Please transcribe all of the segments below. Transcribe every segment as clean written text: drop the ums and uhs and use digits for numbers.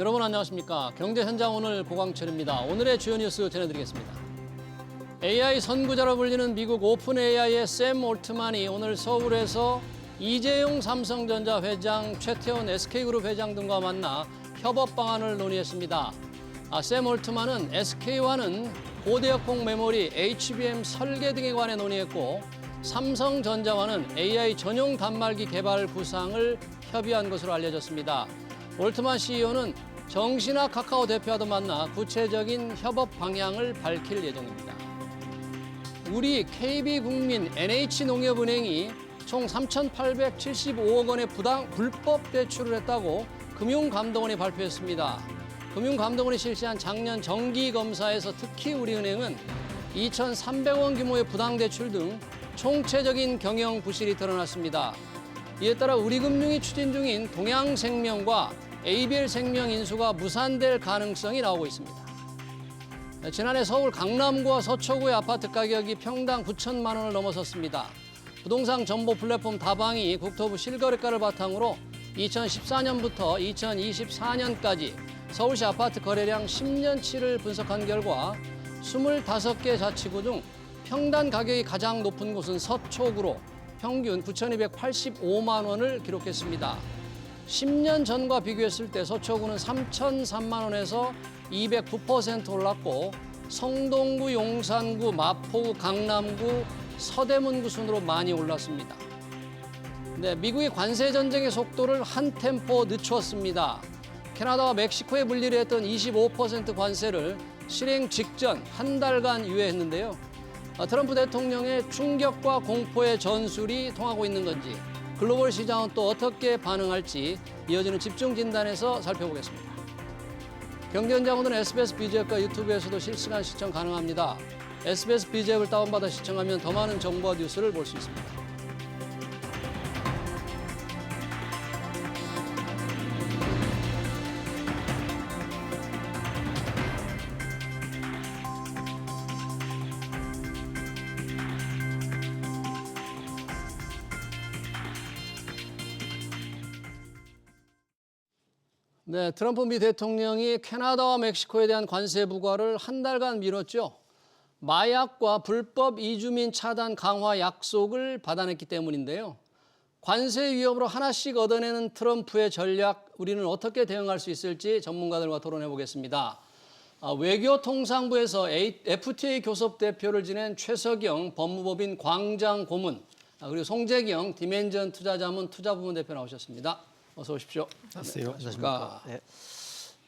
여러분 안녕하십니까? 경제 현장 오늘 고광철입니다. 오늘의 주요 뉴스 전해드리겠습니다. AI 선구자로 불리는 미국 오픈 AI의 샘 올트만이 오늘 서울에서 이재용 삼성전자 회장, 최태원 SK그룹 회장 등과 만나 협업 방안을 논의했습니다. 샘 올트만은 SK와는 고대역폭 메모리, HBM 설계 등에 관해 논의했고, 삼성전자와는 AI 전용 단말기 개발 구상을 협의한 것으로 알려졌습니다. 올트만 CEO는 정신학 카카오 대표와도 만나 구체적인 협업 방향을 밝힐 예정입니다. 우리 KB국민 NH농협은행이 총 3,875억 원의 불법 대출을 했다고 금융감독원이 발표했습니다. 금융감독원이 실시한 작년 정기검사에서 특히 우리은행은 2,300원 규모의 부당대출 등 총체적인 경영 부실이 드러났습니다. 이에 따라 우리금융이 추진 중인 동양생명과 ABL생명 인수가 무산될 가능성이 나오고 있습니다. 지난해 서울 강남구와 서초구의 아파트 가격이 평당 9천만 원을 넘어섰습니다. 부동산 정보 플랫폼 다방이 국토부 실거래가를 바탕으로 2014년부터 2024년까지 서울시 아파트 거래량 10년치를 분석한 결과 25개 자치구 중 평당 가격이 가장 높은 곳은 서초구로 평균 9,285만 원을 기록했습니다. 10년 전과 비교했을 때 서초구는 3,003만 원에서 209% 올랐고, 성동구, 용산구, 마포구, 강남구, 서대문구 순으로 많이 올랐습니다. 네, 미국의 관세 전쟁의 속도를 한 템포 늦추었습니다. 캐나다와 멕시코에 물리려 했던 25% 관세를 실행 직전 한 달간 유예했는데요. 트럼프 대통령의 충격과 공포의 전술이 통하고 있는 건지, 글로벌 시장은 또 어떻게 반응할지 이어지는 집중 진단에서 살펴보겠습니다. 경제현장 오늘은 SBS BG앱과 유튜브에서도 실시간 시청 가능합니다. SBS BG앱을 다운받아 시청하면 더 많은 정보와 뉴스를 볼 수 있습니다. 네, 트럼프 미 대통령이 캐나다와 멕시코에 대한 관세 부과를 한 달간 미뤘죠. 마약과 불법 이주민 차단 강화 약속을 받아냈기 때문인데요. 관세 위협으로 하나씩 얻어내는 트럼프의 전략, 우리는 어떻게 대응할 수 있을지 전문가들과 토론해 보겠습니다. 외교통상부에서 FTA 교섭 대표를 지낸 최석영 법무법인 광장 고문, 그리고 송재경 디멘전 투자자문 투자부문 대표 나오셨습니다. 어서 오십시오. 안녕하세요. 네, 안녕하십니까. 네.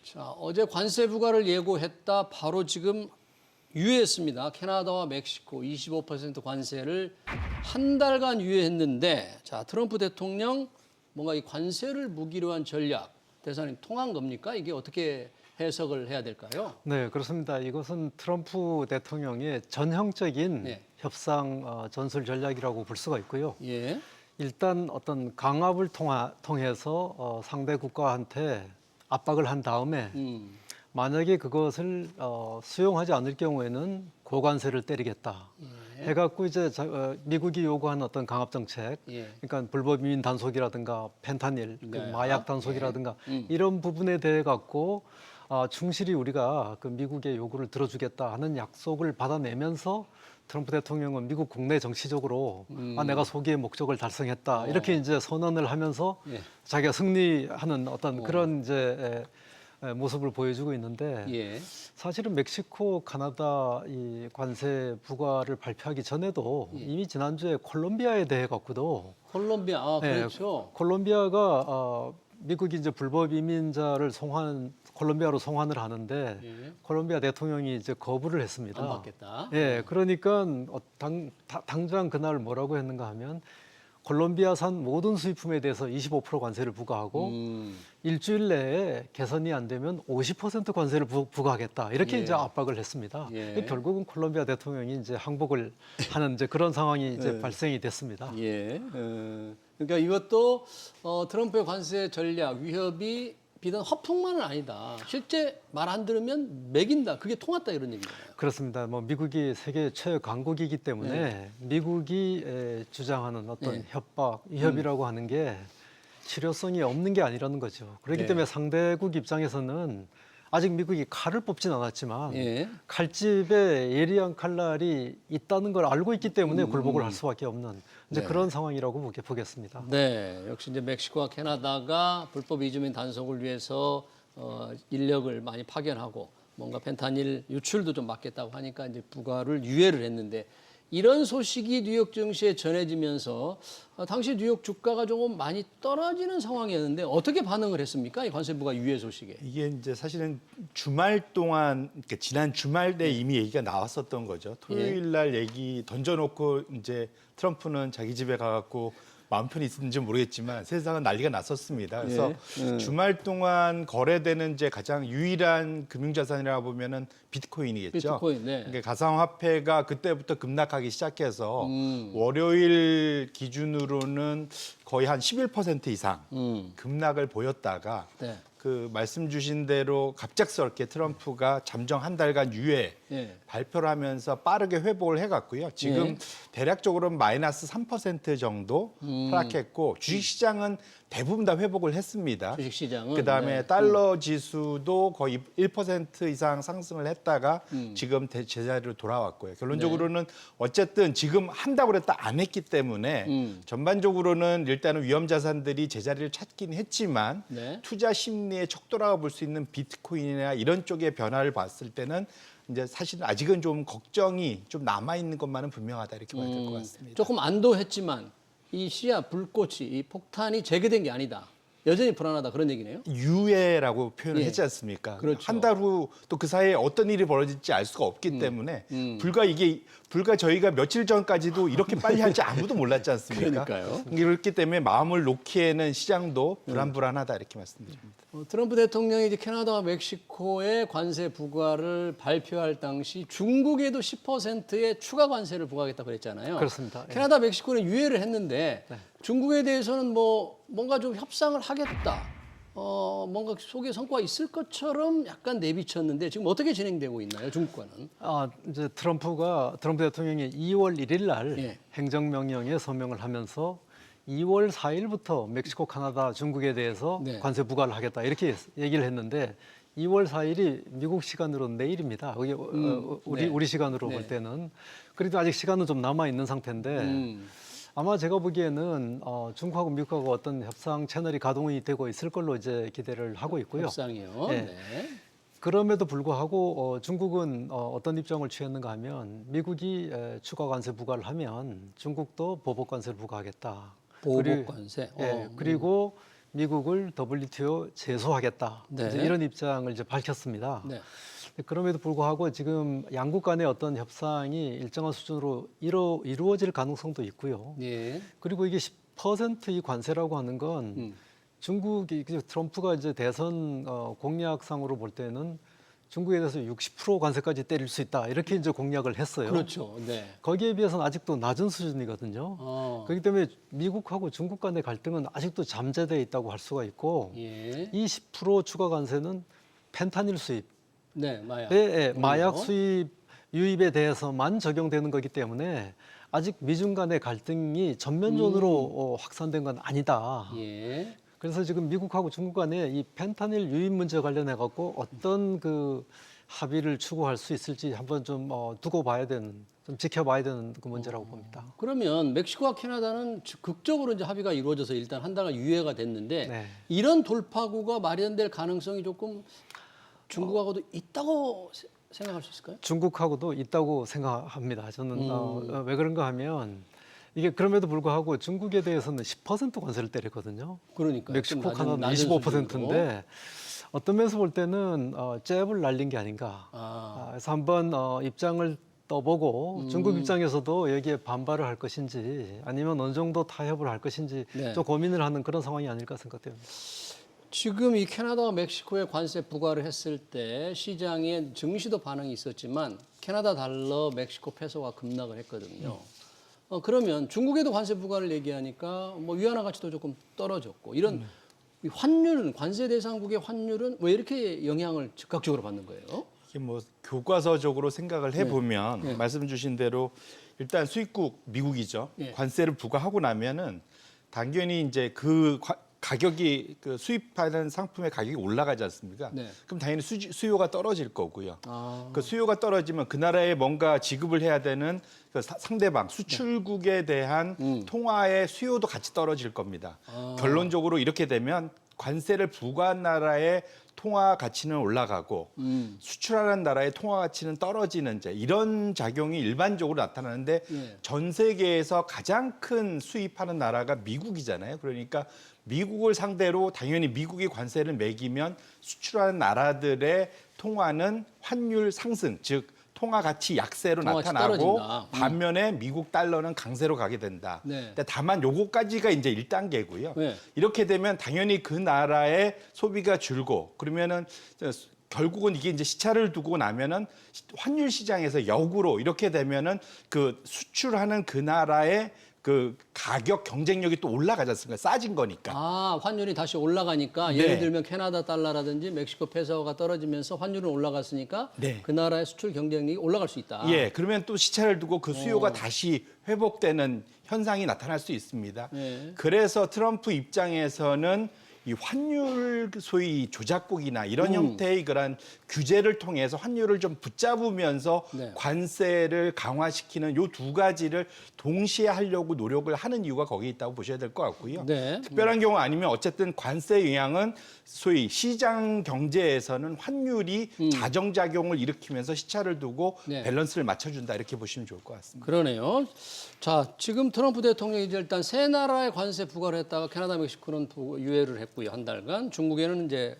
자, 어제 관세 부과를 예고했다 바로 지금 유예했습니다. 캐나다와 멕시코 25% 관세를 한 달간 유예했는데, 자, 트럼프 대통령 뭔가 이 관세를 무기로 한 전략, 대사님 통한 겁니까? 이게 어떻게 해석을 해야 될까요? 네, 그렇습니다. 이것은 트럼프 대통령의 전형적인 네. 협상 전술 전략이라고 볼 수가 있고요. 예. 일단 어떤 강압을 통해서 상대 국가한테 압박을 한 다음에 만약에 그것을 수용하지 않을 경우에는 고관세를 때리겠다. 해갖고 이제 미국이 요구한 어떤 강압 정책, 그러니까 불법 이민 단속이라든가 펜타닐, 그 마약 단속이라든가 이런 부분에 대해 갖고 충실히 우리가 그 미국의 요구를 들어주겠다 하는 약속을 받아내면서 트럼프 대통령은 미국 국내 정치적으로 내가 소기의 목적을 달성했다 이렇게 이제 선언을 하면서 자기가 승리하는 어떤 그런 이제 모습을 보여주고 있는데 사실은 멕시코, 카나다 이 관세 부과를 발표하기 전에도 이미 지난주에 콜롬비아에 대해 갖고도 콜롬비아, 그렇죠. 콜롬비아가 미국이 이제 불법 이민자를 콜롬비아로 송환을 하는데 콜롬비아 대통령이 이제 거부를 했습니다. 안 받겠다. 그러니까 당장 그날 뭐라고 했는가 하면 콜롬비아산 모든 수입품에 대해서 25% 관세를 부과하고 일주일 내에 개선이 안 되면 50% 관세를 부과하겠다 이렇게 이제 압박을 했습니다. 결국은 콜롬비아 대통령이 이제 항복을 하는 이제 그런 상황이 이제 발생이 됐습니다. 그러니까 이것도 트럼프의 관세 전략 위협이 비단 허풍만은 아니다. 실제 말 안 들으면 매긴다. 그게 통했다 이런 얘기잖아요. 그렇습니다. 뭐 미국이 세계 최고 강국이기 때문에 미국이 주장하는 어떤 협박, 위협이라고 하는 게 실효성이 없는 게 아니라는 거죠. 그렇기 네. 때문에 상대국 입장에서는 아직 미국이 칼을 뽑진 않았지만 예. 칼집에 예리한 칼날이 있다는 걸 알고 있기 때문에 굴복을 할 수밖에 없는 이제 네. 그런 상황이라고 보겠습니다. 네, 역시 이제 멕시코와 캐나다가 불법 이주민 단속을 위해서 인력을 많이 파견하고 뭔가 펜타닐 유출도 좀 막겠다고 하니까 이제 부과를 유예를 했는데 이런 소식이 뉴욕 증시에 전해지면서 당시 뉴욕 주가가 조금 많이 떨어지는 상황이었는데 어떻게 반응을 했습니까? 이 관세 부과 유예 소식에. 이게 이제 사실은 주말 동안 그러니까 지난 주말 때 이미 얘기가 나왔었던 거죠. 토요일 날 얘기 던져놓고 이제 트럼프는 자기 집에 가갖고 마음 편히 있었는지 모르겠지만 세상은 난리가 났었습니다. 그래서 주말 동안 거래되는 이제 가장 유일한 금융자산이라고 보면은 비트코인이겠죠. 비트코인, 네. 그러니까 가상화폐가 그때부터 급락하기 시작해서 월요일 기준으로는 거의 한 11% 이상 급락을 보였다가 네. 그 말씀 주신 대로 갑작스럽게 트럼프가 잠정 한 달간 유예 예. 발표를 하면서 빠르게 회복을 해갔고요. 지금 예. 대략적으로는 마이너스 3% 정도 하락했고 주식시장은 대부분 다 회복을 했습니다. 주식시장은 그다음에 네. 달러 지수도 거의 1% 이상 상승을 했다가 지금 제자리로 돌아왔고요. 결론적으로는 어쨌든 지금 한다고 그랬다 안 했기 때문에 전반적으로는 일단은 위험 자산들이 제자리를 찾긴 했지만 네. 투자 심리에 척도라고 볼 수 있는 비트코인이나 이런 쪽의 변화를 봤을 때는 이제 사실 아직은 좀 걱정이 좀 남아 있는 것만은 분명하다 이렇게 봐야 될 것 같습니다. 조금 안도했지만 이 씨앗 불꽃이 이 폭탄이 재개된 게 아니다. 여전히 불안하다 그런 얘기네요. 유예라고 표현을 예. 했지 않습니까? 그렇죠. 한 달 후 또 그 사이에 어떤 일이 벌어질지 알 수가 없기 때문에 불과 저희가 며칠 전까지도 이렇게 빨리 할지 아무도 몰랐지 않습니까? 그러니까요. 그렇기 때문에 마음을 놓기에는 시장도 불안불안하다 이렇게 말씀드립니다. 트럼프 대통령이 이제 캐나다와 멕시코의 관세 부과를 발표할 당시 중국에도 10%의 추가 관세를 부과하겠다고 그랬잖아요. 그렇습니다. 예. 캐나다, 멕시코는 유예를 했는데 중국에 대해서는 뭔가 좀 협상을 하겠다. 뭔가 속에 성과가 있을 것처럼 약간 내비쳤는데 지금 어떻게 진행되고 있나요, 중국과는? 이제 트럼프 대통령이 2월 1일 날 예. 행정명령에 서명을 하면서 2월 4일부터 멕시코, 카나다, 중국에 대해서 네. 관세 부과를 하겠다 이렇게 얘기를 했는데 2월 4일이 미국 시간으로 내일입니다. 그게 네. 우리 시간으로 네. 볼 때는 그래도 아직 시간은 좀 남아 있는 상태인데 아마 제가 보기에는 중국하고 미국하고 어떤 협상 채널이 가동이 되고 있을 걸로 이제 기대를 하고 있고요. 협상이요. 예. 네. 그럼에도 불구하고 중국은 어떤 입장을 취했는가 하면 미국이 추가 관세 부과를 하면 중국도 보복 관세를 부과하겠다. 보복 관세. 그리고 미국을 WTO 제소하겠다. 네. 이제 이런 입장을 이제 밝혔습니다. 네. 그럼에도 불구하고 지금 양국 간의 어떤 협상이 일정한 수준으로 이루어질 가능성도 있고요. 예. 그리고 이게 10%의 관세라고 하는 건 중국이 트럼프가 이제 대선 공약상으로 볼 때는 중국에 대해서 60% 관세까지 때릴 수 있다 이렇게 이제 공약을 했어요. 그렇죠. 네. 거기에 비해서는 아직도 낮은 수준이거든요. 그렇기 때문에 미국하고 중국 간의 갈등은 아직도 잠재되어 있다고 할 수가 있고 예. 이 10% 추가 관세는 펜타닐 수입, 네, 마약. 마약 수입 유입에 대해서만 적용되는 거기 때문에 아직 미중 간의 갈등이 전면전으로 확산된 건 아니다. 예. 그래서 지금 미국하고 중국 간에 이 펜타닐 유입 문제 관련해 갖고 어떤 그 합의를 추구할 수 있을지 한번 좀 두고 봐야 되는, 좀 지켜봐야 되는 그 문제라고 봅니다. 그러면 멕시코와 캐나다는 극적으로 이제 합의가 이루어져서 일단 한 달간 유예가 됐는데 네. 이런 돌파구가 마련될 가능성이 조금 중국하고도 있다고 생각할 수 있을까요? 중국하고도 있다고 생각합니다. 저는 왜 그런가 하면 이게 그럼에도 불구하고 중국에 대해서는 10% 관세를 때렸거든요. 그러니까 멕시코, 카나다는 25%인데 어떤 면에서 볼 때는 잽을 날린 게 아닌가. 그래서 한번 입장을 떠보고 중국 입장에서도 여기에 반발을 할 것인지 아니면 어느 정도 타협을 할 것인지 네. 좀 고민을 하는 그런 상황이 아닐까 생각됩니다. 지금 이 캐나다와 멕시코에 관세 부과를 했을 때 시장에 증시도 반응이 있었지만 캐나다 달러, 멕시코 페소가 급락을 했거든요. 그러면 중국에도 관세 부과를 얘기하니까 뭐 위안화 가치도 조금 떨어졌고 이런 이 환율은 관세 대상국의 환율은 왜 이렇게 영향을 즉각적으로 받는 거예요? 이게 뭐 교과서적으로 생각을 해보면 네. 말씀 주신 대로 일단 수입국 미국이죠. 네. 관세를 부과하고 나면은 당연히 이제 가격이 그 수입하는 상품의 가격이 올라가지 않습니까? 네. 그럼 당연히 수요가 떨어질 거고요. 아. 그 수요가 떨어지면 그 나라에 뭔가 지급을 해야 되는 그 상대방 수출국에 대한 통화의 수요도 같이 떨어질 겁니다. 결론적으로 이렇게 되면 관세를 부과한 나라의 통화 가치는 올라가고 수출하는 나라의 통화 가치는 떨어지는 이런 작용이 일반적으로 나타나는데 예. 전 세계에서 가장 큰 수입하는 나라가 미국이잖아요. 그러니까 미국을 상대로 당연히 미국이 관세를 매기면 수출하는 나라들의 통화는 환율 상승, 즉 통화 가치 약세로 통화 가치 나타나고 떨어진다. 반면에 미국 달러는 강세로 가게 된다. 네. 근데 다만 요거까지가 이제 1단계고요. 네. 이렇게 되면 당연히 그 나라의 소비가 줄고 그러면은 결국은 이게 이제 시차를 두고 나면은 환율 시장에서 역으로 이렇게 되면은 그 수출하는 그 나라의 그 가격 경쟁력이 또 올라가지 않습니까? 싸진 거니까. 아, 환율이 다시 올라가니까 네. 예를 들면 캐나다 달러라든지 멕시코 페소가 떨어지면서 환율은 올라갔으니까 네. 그 나라의 수출 경쟁력이 올라갈 수 있다. 예, 그러면 또 시차를 두고 그 수요가 다시 회복되는 현상이 나타날 수 있습니다. 네. 그래서 트럼프 입장에서는 이 환율 소위 조작국이나 이런 형태의 그런 규제를 통해서 환율을 좀 붙잡으면서 네. 관세를 강화시키는 요 두 가지를 동시에 하려고 노력을 하는 이유가 거기에 있다고 보셔야 될 것 같고요. 네. 특별한 경우 아니면 어쨌든 관세 영향은 소위 시장 경제에서는 환율이 자정작용을 일으키면서 시차를 두고 네. 밸런스를 맞춰준다 이렇게 보시면 좋을 것 같습니다. 그러네요. 자, 지금 트럼프 대통령이 이제 일단 세 나라의 관세 부과를 했다가 캐나다, 멕시코는 유예를 했고요. 한 달간. 중국에는 이제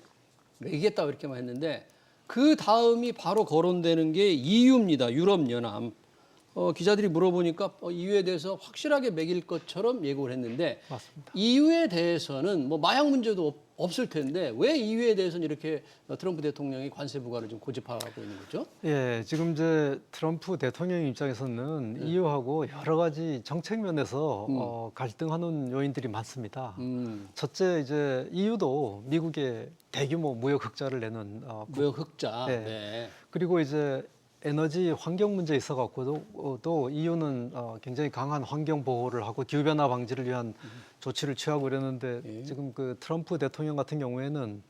매기겠다고 이렇게만 했는데 그 다음이 바로 거론되는 게 EU입니다. 유럽연합. 기자들이 물어보니까 EU에 대해서 확실하게 매길 것처럼 예고를 했는데 맞습니다. EU에 대해서는 뭐 마약 문제도 없을 텐데 왜 EU에 대해서는 이렇게 트럼프 대통령이 관세 부과를 좀 고집하고 있는 거죠? 예, 지금 이제 트럼프 대통령 입장에서는 EU하고 여러 가지 정책 면에서 갈등하는 요인들이 많습니다. 첫째, 이제 EU도 미국에 대규모 무역 흑자를 내는 무역 흑자. 네. 네. 그리고 이제 에너지 환경 문제에 있어 갖고도 또 EU는 굉장히 강한 환경 보호를 하고 기후 변화 방지를 위한 조치를 취하고 이랬는데 지금 그 트럼프 대통령 같은 경우에는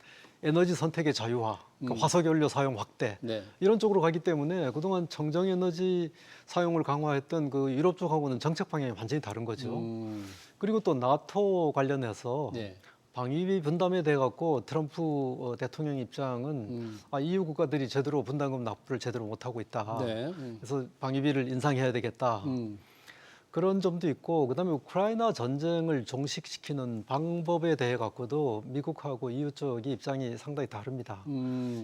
에너지 선택의 자유화, 그러니까 화석 연료 사용 확대 네. 이런 쪽으로 가기 때문에 그동안 청정 에너지 사용을 강화했던 그 유럽 쪽하고는 정책 방향이 완전히 다른 거죠. 그리고 또 나토 관련해서 네. 방위비 분담에 대해 갖고 트럼프 대통령 입장은 EU 국가들이 제대로 분담금 납부를 제대로 못 하고 있다. 네. 그래서 방위비를 인상해야 되겠다. 그런 점도 있고 그다음에 우크라이나 전쟁을 종식시키는 방법에 대해 갖고도 미국하고 EU 쪽이 입장이 상당히 다릅니다.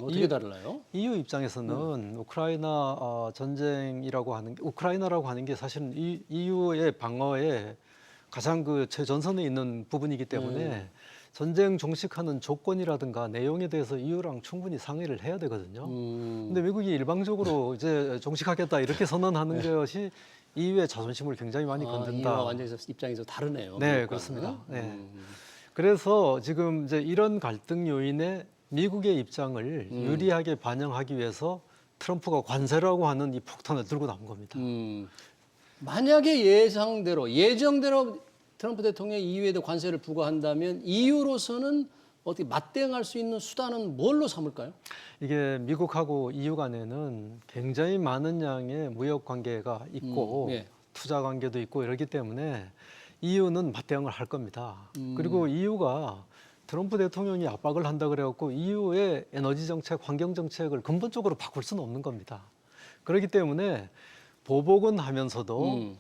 어떻게 달라요? EU 입장에서는 우크라이나 전쟁이라고 하는 우크라이나라고 하는 게 사실은 EU의 방어에 가장 그 최전선에 있는 부분이기 때문에 전쟁 종식하는 조건이라든가 내용에 대해서 EU랑 충분히 상의를 해야 되거든요. 근데 미국이 일방적으로 이제 종식하겠다 이렇게 선언하는 것이 EU의 자존심을 굉장히 많이 건든다. EU와 완전히 입장에서 다르네요. 네, 미국과는. 그렇습니다. 네. 그래서 지금 이제 이런 갈등 요인에 미국의 입장을 유리하게 반영하기 위해서 트럼프가 관세라고 하는 이 폭탄을 들고 나온 겁니다. 만약에 예정대로 트럼프 대통령이 EU에도 관세를 부과한다면 EU로서는 어떻게 맞대응할 수 있는 수단은 뭘로 삼을까요? 이게 미국하고 EU 간에는 굉장히 많은 양의 무역 관계가 있고 예. 투자 관계도 있고 이러기 때문에 EU는 맞대응을 할 겁니다. 그리고 EU가 트럼프 대통령이 압박을 한다 그래갖고 EU의 에너지 정책, 환경 정책을 근본적으로 바꿀 수는 없는 겁니다. 그렇기 때문에 보복은 하면서도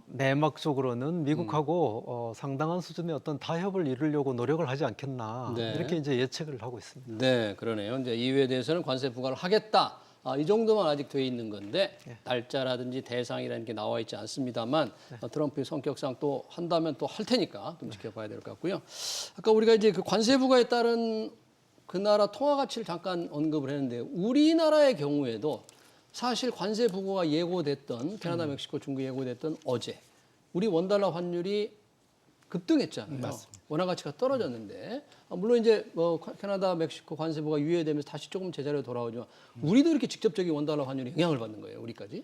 내막적으로는 미국하고 상당한 수준의 어떤 타협을 이루려고 노력을 하지 않겠나 네. 이렇게 이제 예측을 하고 있습니다. 네, 그러네요. 이제 EU에 대해서는 관세 부과를 하겠다. 이 정도만 아직 돼 있는 건데 날짜라든지 대상이라는 게 나와 있지 않습니다만 트럼프의 성격상 또 한다면 또 할 테니까 좀 지켜봐야 될 것 같고요. 아까 우리가 이제 그 관세 부과에 따른 그 나라 통화 가치를 잠깐 언급을 했는데 우리나라의 경우에도 사실 관세 부과가 예고됐던 캐나다, 멕시코, 중국 예고됐던 어제 우리 원달러 환율이 급등했잖아요. 맞습니다. 원화 가치가 떨어졌는데 물론 이제 뭐 캐나다, 멕시코 관세부가 유예되면서 다시 조금 제자리로 돌아오지만 우리도 이렇게 직접적인 원달러 환율이 영향을 받는 거예요. 우리까지.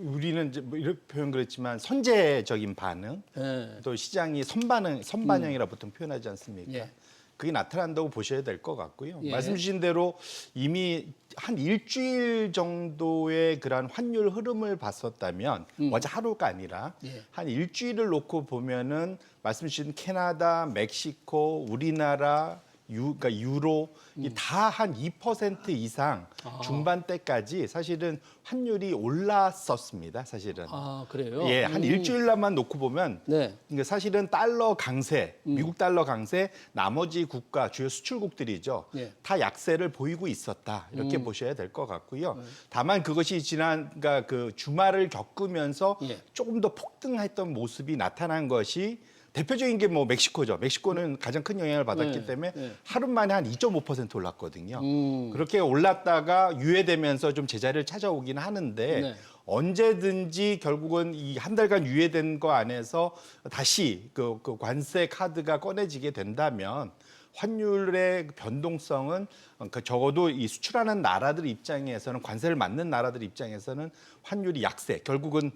우리는 이제 뭐 이렇게 표현 그랬지만 선제적인 반응, 네. 또 시장이 선반영이라 보통 표현하지 않습니까? 예. 그게 나타난다고 보셔야 될 것 같고요. 예. 말씀 주신 대로 이미 한 일주일 정도의 그런 환율 흐름을 봤었다면 어제 하루가 아니라 예. 한 일주일을 놓고 보면은 말씀 주신 캐나다, 멕시코, 우리나라, 그러니까 유로 이 다 한 2% 이상 중반대까지 사실은 환율이 올랐었습니다. 사실은. 아 그래요? 예, 한 일주일만 놓고 보면 네. 그러니까 사실은 달러 강세, 미국 달러 강세, 나머지 국가 주요 수출국들이죠. 예. 다 약세를 보이고 있었다 이렇게 보셔야 될 것 같고요. 다만 그것이 지난 그러니까 그 주말을 겪으면서 예. 조금 더 폭등했던 모습이 나타난 것이 대표적인 게 뭐 멕시코죠. 멕시코는 가장 큰 영향을 받았기 네, 때문에 네. 하루 만에 한 2.5% 올랐거든요. 그렇게 올랐다가 유예되면서 좀 제자리를 찾아오긴 하는데 네. 언제든지 결국은 이 한 달간 유예된 거 안에서 다시 그 관세 카드가 꺼내지게 된다면 환율의 변동성은 그러니까 적어도 이 수출하는 나라들 입장에서는 관세를 맞는 나라들 입장에서는 환율이 약세 결국은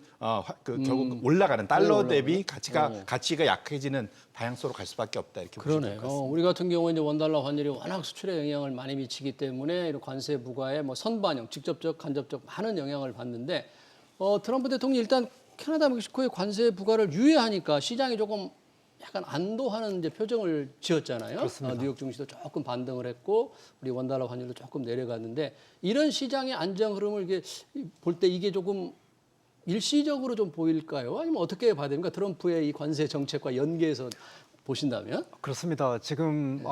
결국 올라가는 달러 대비 가치가 약해지는 방향으로 갈 수밖에 없다 이렇게 보시면 될 그러네요. 것 같습니다. 우리 같은 경우는 이제 원달러 환율이 워낙 수출에 영향을 많이 미치기 때문에 이런 관세 부과에 뭐 선반영, 직접적, 간접적 많은 영향을 받는데 트럼프 대통령이 일단 캐나다, 멕시코의 관세 부과를 유예하니까 시장이 조금 약간 안도하는 이제 표정을 지었잖아요. 그렇습니다. 뉴욕 증시도 조금 반등을 했고 우리 원달러 환율도 조금 내려갔는데 이런 시장의 안정 흐름을 이게 볼 때 이게 조금 일시적으로 좀 보일까요? 아니면 어떻게 봐야 됩니까? 트럼프의 이 관세 정책과 연계해서 보신다면? 그렇습니다. 지금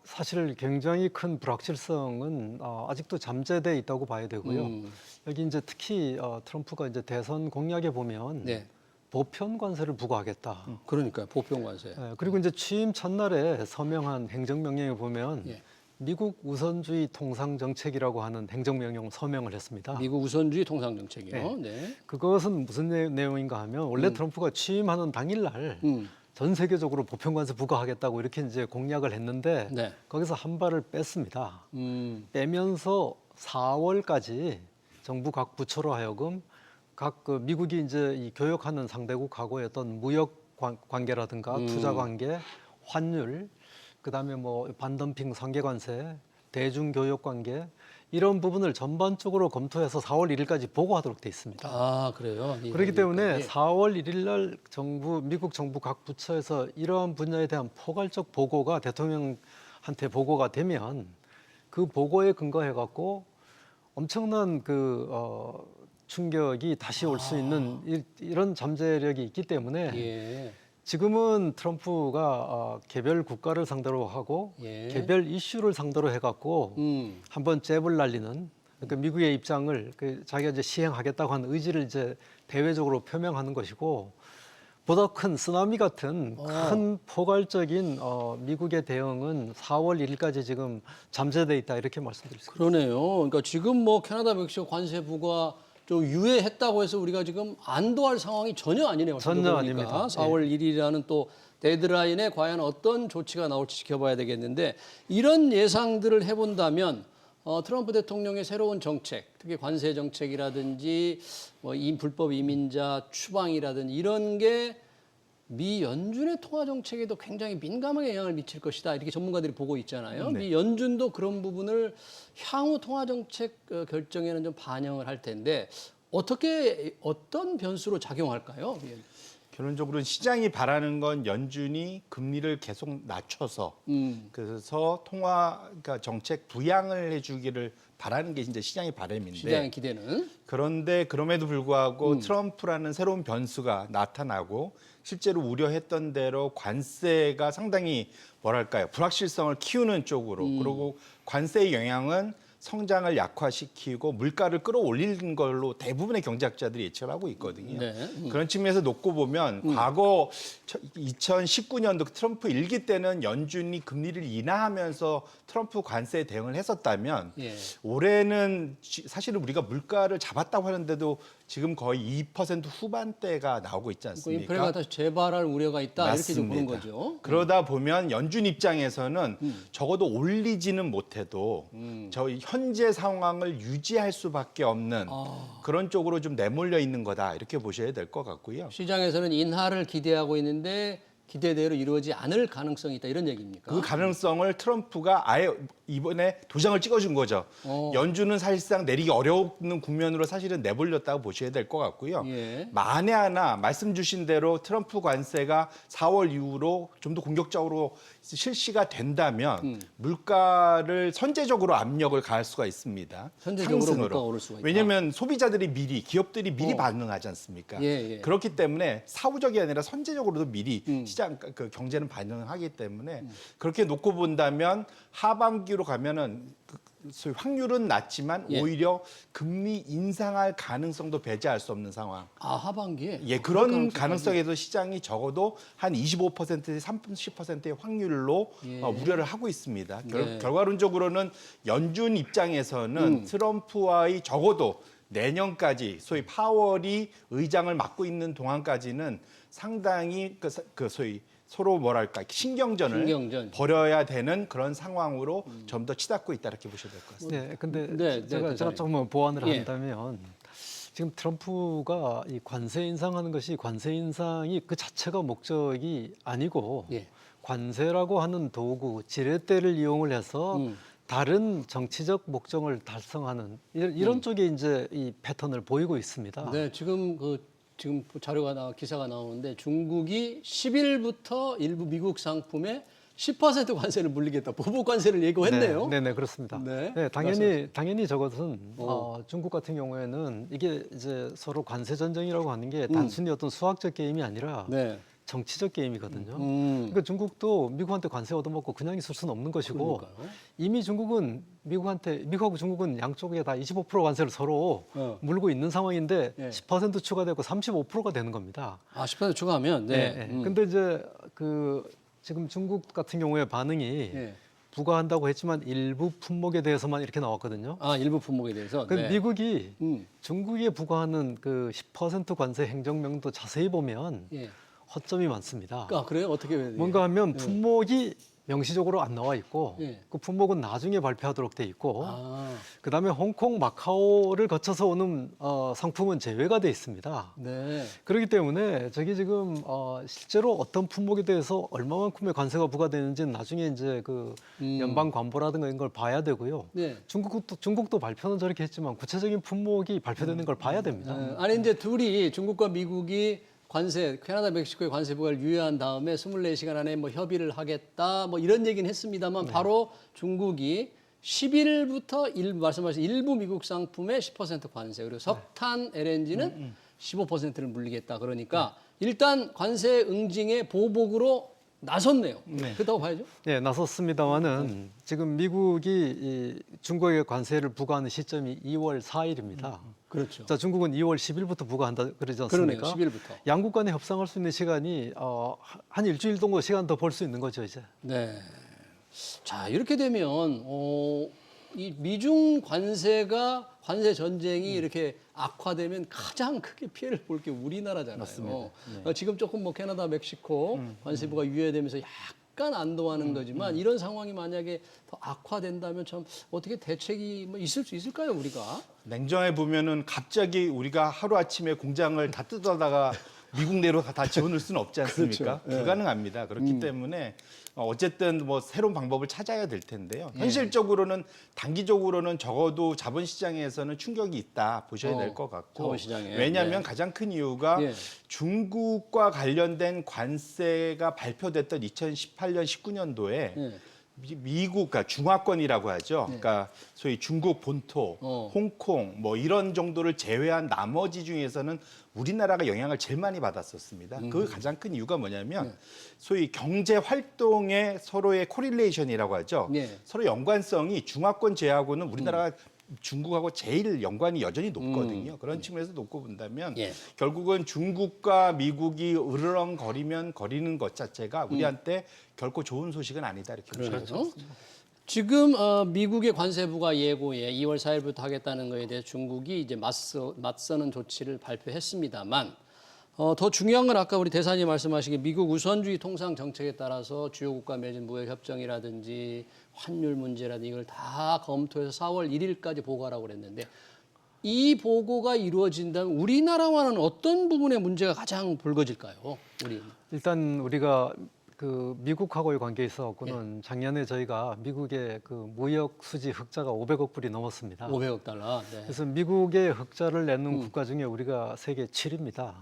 사실 굉장히 큰 불확실성은 아직도 잠재돼 있다고 봐야 되고요. 여기 이제 특히 트럼프가 이제 대선 공약에 보면 네. 보편 관세를 부과하겠다. 그러니까 보편 관세. 예, 그리고 이제 취임 첫날에 서명한 행정명령에 보면 예. 미국 우선주의 통상 정책이라고 하는 행정명령 서명을 했습니다. 미국 우선주의 통상 정책이요. 네. 그것은 무슨 내용인가 하면 원래 트럼프가 취임하는 당일날 전 세계적으로 보편 관세 부과하겠다고 이렇게 이제 공약을 했는데 네. 거기서 한 발을 뺐습니다. 음. 빼면서 4월까지 정부 각 부처로 하여금 각 그 미국이 이제 이 교역하는 상대국하고의 어떤 무역 관계라든가 투자 관계, 환율, 그다음에 뭐 반덤핑 상계 관세, 대중 교역 관계 이런 부분을 전반적으로 검토해서 4월 1일까지 보고하도록 돼 있습니다. 아 그래요. 그렇기 때문에 예. 4월 1일 날 미국 정부 각 부처에서 이러한 분야에 대한 포괄적 보고가 대통령한테 보고가 되면 그 보고에 근거해 갖고 엄청난 충격이 다시 올 수 있는 이런 잠재력이 있기 때문에 예. 지금은 트럼프가 개별 국가를 상대로 하고 예. 개별 이슈를 상대로 해갖고 한번 잽을 날리는 그러니까 미국의 입장을 자기가 이제 시행하겠다고 하는 의지를 이제 대외적으로 표명하는 것이고 보다 큰 쓰나미 같은 큰 포괄적인 미국의 대응은 4월 1일까지 지금 잠재돼 있다 이렇게 말씀드릴 수 있습니다. 그러네요. 그러니까 지금 뭐 캐나다, 멕시코 관세 부과 좀 유예했다고 해서 우리가 지금 안도할 상황이 전혀 아니네요. 전혀 아닙니다. 4월 1일이라는 또 데드라인에 과연 어떤 조치가 나올지 지켜봐야 되겠는데 이런 예상들을 해본다면 트럼프 대통령의 새로운 정책, 특히 관세 정책이라든지 뭐 불법 이민자 추방이라든지 이런 게 미 연준의 통화 정책에도 굉장히 민감하게 영향을 미칠 것이다. 이렇게 전문가들이 보고 있잖아요. 네. 미 연준도 그런 부분을 향후 통화 정책 결정에는 좀 반영을 할 텐데 어떤 변수로 작용할까요? 결론적으로는 시장이 바라는 건 연준이 금리를 계속 낮춰서 그래서 그러니까 정책 부양을 해주기를 바라는 게 이제 시장의 바람인데 시장의 기대는 그런데 그럼에도 불구하고 트럼프라는 새로운 변수가 나타나고 실제로 우려했던 대로 관세가 상당히 뭐랄까요 불확실성을 키우는 쪽으로 그리고 관세의 영향은 성장을 약화시키고 물가를 끌어올리는 걸로 대부분의 경제학자들이 예측을 하고 있거든요. 네. 그런 측면에서 놓고 보면 과거 2019년도 트럼프 일기 때는 연준이 금리를 인하하면서 트럼프 관세에 대응을 했었다면 예. 올해는 사실은 우리가 물가를 잡았다고 하는데도 지금 거의 2% 후반대가 나오고 있지 그 않습니까? 인플레가 다시 재발할 우려가 있다 이렇게 좀 보는 맞습니다. 거죠. 그러다 보면 연준 입장에서는 적어도 올리지는 못해도 저희 현재 상황을 유지할 수밖에 없는 그런 쪽으로 좀 내몰려 있는 거다 이렇게 보셔야 될 것 같고요. 시장에서는 인하를 기대하고 있는데 기대대로 이루어지지 않을 가능성이 있다 이런 얘기입니까? 그 가능성을 트럼프가 아예 이번에 도장을 찍어준 거죠. 연준은 사실상 내리기 어려운 국면으로 사실은 내몰렸다고 보셔야 될 것 같고요. 예. 만에 하나 말씀 주신 대로 트럼프 관세가 4월 이후로 좀 더 공격적으로 실시가 된다면 물가를 선제적으로 압력을 가할 수가 있습니다. 선제적으로 상승으로. 물가가 오를 수가 있다. 왜냐하면 소비자들이 미리, 기업들이 미리 반응하지 않습니까? 예. 그렇기 때문에 사후적이 아니라 선제적으로도 미리 시장 그 경제는 반응하기 때문에 그렇게 놓고 본다면 하반기로 가면은 소위 확률은 낮지만 예. 오히려 금리 인상할 가능성도 배제할 수 없는 상황. 아 하반기에 예, 그런 가능성에서 시장이 적어도 한 25%에서 30%의 확률로 예. 우려를 하고 있습니다. 네. 결과론적으로는 연준 입장에서는 트럼프와의 적어도 내년까지 소위 파월이 의장을 맡고 있는 동안까지는 상당히 그 소위 서로 뭐랄까 신경전을 벌여야 되는 그런 상황으로 좀 더 치닫고 있다 이렇게 보셔야 될 것 같습니다. 네, 근데 네, 제가 조금 보완을 예. 한다면 지금 트럼프가 이 관세 인상하는 것이 관세 인상이 그 자체가 목적이 아니고 예. 관세라고 하는 도구 지렛대를 이용을 해서 다른 정치적 목적을 달성하는 이런 쪽에 이제 이 패턴을 보이고 있습니다. 네, 지금 자료가 기사가 나오는데 중국이 10일부터 일부 미국 상품에 10% 관세를 물리겠다. 보복 관세를 예고했네요. 네, 그렇습니다. 네. 네, 당연히 저것은 중국 같은 경우에는 이게 이제 서로 관세 전쟁이라고 하는 게 단순히 어떤 수학적 게임이 아니라 네. 정치적 게임이거든요. 그러니까 중국도 미국한테 관세 얻어먹고 그냥 있을 수는 없는 것이고 그러니까요. 이미 미국하고 중국은 양쪽에 다 25% 관세를 서로 물고 있는 상황인데 예. 10% 추가되고 35%가 되는 겁니다. 아, 10% 추가하면 네. 근데 이제 지금 중국 같은 경우에 반응이 예. 부과한다고 했지만 일부 품목에 대해서만 이렇게 나왔거든요. 아, 일부 품목에 대해서. 그 네. 미국이 음. 중국에 부과하는 그 10% 관세 행정명도 자세히 보면 예. 허점이 많습니다. 아, 그래요? 어떻게 뭔가 하면 품목이 명시적으로 안 나와 있고 예. 그 품목은 나중에 발표하도록 돼 있고 아, 그다음에 홍콩, 마카오를 거쳐서 오는 상품은 제외가 돼 있습니다. 네. 그렇기 때문에 저게 지금 실제로 어떤 품목에 대해서 얼마만큼의 관세가 부과되는지는 나중에 이제 그 연방 관보라든가 이런 걸 봐야 되고요. 네. 중국도 발표는 저렇게 했지만 구체적인 품목이 발표되는 걸 봐야 됩니다. 아니 이제 둘이 중국과 미국이 관세, 캐나다, 멕시코의 관세 부과를 유예한 다음에 24시간 안에 뭐 협의를 하겠다 뭐 이런 얘기는 했습니다만 바로 중국이 10일부터 말씀하신 일부 미국 상품에 10% 관세 그리고 석탄 LNG는 15%를 물리겠다 그러니까 일단 관세 응징의 보복으로 나섰네요. 그렇다고 봐야죠. 네, 나섰습니다만은 지금 미국이 이 중국에 관세를 부과하는 시점이 2월 4일입니다. 그렇죠. 자, 중국은 2월 10일부터 부과한다 그러지 그러네요. 않습니까? 10일부터. 양국 간에 협상할 수 있는 시간이 한 일주일 정도 시간 더 벌 수 있는 거죠, 이제. 네. 자, 이렇게 되면 이 미중 관세 전쟁이 이렇게 악화되면 가장 크게 피해를 볼 게 우리나라잖아요. 맞습니다. 지금 조금 뭐 캐나다, 멕시코 관세부가 유예되면서 약간 안도하는 거지만 이런 상황이 만약에 더 악화된다면 참 어떻게 대책이 뭐 있을 수 있을까요, 우리가? 냉정해 보면은 갑자기 우리가 하루 아침에 공장을 다 뜯어다가 미국 내로 다 지원할 수는 없지 않습니까? 그렇죠. 불가능합니다. 그렇기 때문에 어쨌든 뭐 새로운 방법을 찾아야 될 텐데요. 현실적으로는 단기적으로는 적어도 자본시장에서는 충격이 있다 보셔야 될 것 같고 자본시장에. 왜냐하면 네. 가장 큰 이유가 예. 중국과 관련된 관세가 발표됐던 2018년, 19년도에 예. 미국, 그러니까 중화권이라고 하죠. 그러니까 소위 중국 본토, 홍콩 뭐 이런 정도를 제외한 나머지 중에서는 우리나라가 영향을 제일 많이 받았었습니다. 그 가장 큰 이유가 뭐냐면 소위 경제 활동의 서로의 코릴레이션이라고 하죠. 네. 서로 연관성이 중화권 제하고는 우리나라가 중국하고 제일 연관이 여전히 높거든요. 그런 측면에서 놓고 본다면 예. 결국은 중국과 미국이 으르렁거리면 거리는 것 자체가 우리한테 결코 좋은 소식은 아니다 이렇게 보셔야 그렇죠. 지금 미국의 관세부가 예고에 2월 4일부터 하겠다는 것에 대해 중국이 이제 맞서는 조치를 발표했습니다만 더 중요한 건 아까 우리 대사님 말씀하신 미국 우선주의 통상 정책에 따라서 주요 국가 맺은 무역 협정이라든지 환율 문제라든지 이걸 다 검토해서 4월 1일까지 보고하라고 그랬는데 이 보고가 이루어진다면 우리나라와는 어떤 부분의 문제가 가장 불거질까요? 일단 우리가 그 미국하고의 관계에 있어서는 작년에 저희가 미국의 그 무역 수지 흑자가 500억 불이 넘었습니다. 500억 달러. 네. 그래서 미국의 흑자를 내는 국가 중에 우리가 세계 7위입니다.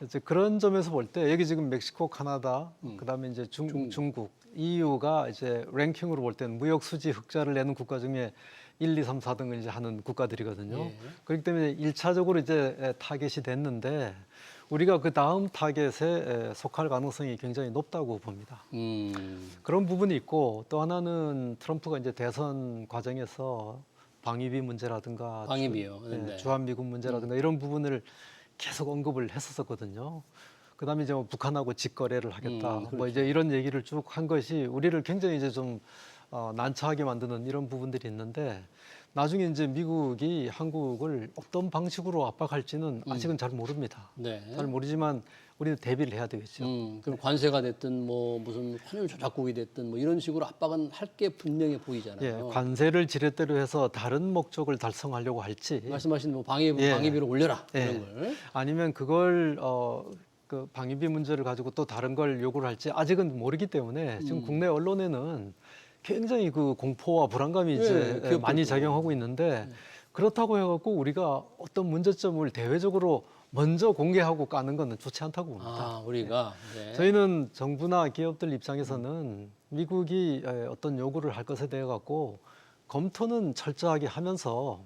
이제 그런 점에서 볼 때 여기 지금 멕시코, 카나다, 그다음에 이제 중국, EU가 이제 랭킹으로 볼 때는 무역 수지 흑자를 내는 국가 중에 1, 2, 3, 4등을 이제 하는 국가들이거든요. 예. 그렇기 때문에 1차적으로 이제 타겟이 됐는데 우리가 그 다음 타겟에 속할 가능성이 굉장히 높다고 봅니다. 그런 부분이 있고 또 하나는 트럼프가 이제 대선 과정에서 방위비 문제라든가 방위비요. 네. 주한미군 문제라든가 이런 부분을 계속 언급을 했었거든요. 그다음에 이제 뭐 북한하고 직거래를 하겠다. 그렇죠. 뭐 이제 이런 얘기를 쭉 한 것이 우리를 굉장히 이제 좀 난처하게 만드는 이런 부분들이 있는데 나중에 이제 미국이 한국을 어떤 방식으로 압박할지는 아직은 잘 모릅니다. 네. 잘 모르지만 우리는 대비를 해야 되겠죠. 그럼 관세가 됐든 뭐 무슨 환율 조작국이 됐든 뭐 이런 식으로 압박은 할 게 분명해 보이잖아요. 예, 관세를 지렛대로 해서 다른 목적을 달성하려고 할지 말씀하신 뭐 방위비를 올려라 이런 걸. 아니면 그걸 그 방위비 문제를 가지고 또 다른 걸 요구를 할지 아직은 모르기 때문에 지금 국내 언론에는 굉장히 그 공포와 불안감이 이제 많이 작용하고 있는데 그렇다고 해갖고 우리가 어떤 문제점을 대외적으로 먼저 공개하고 까는 것은 좋지 않다고 봅니다. 아, 우리가 네. 저희는 정부나 기업들 입장에서는 미국이 어떤 요구를 할 것에 대해 갖고 검토는 철저하게 하면서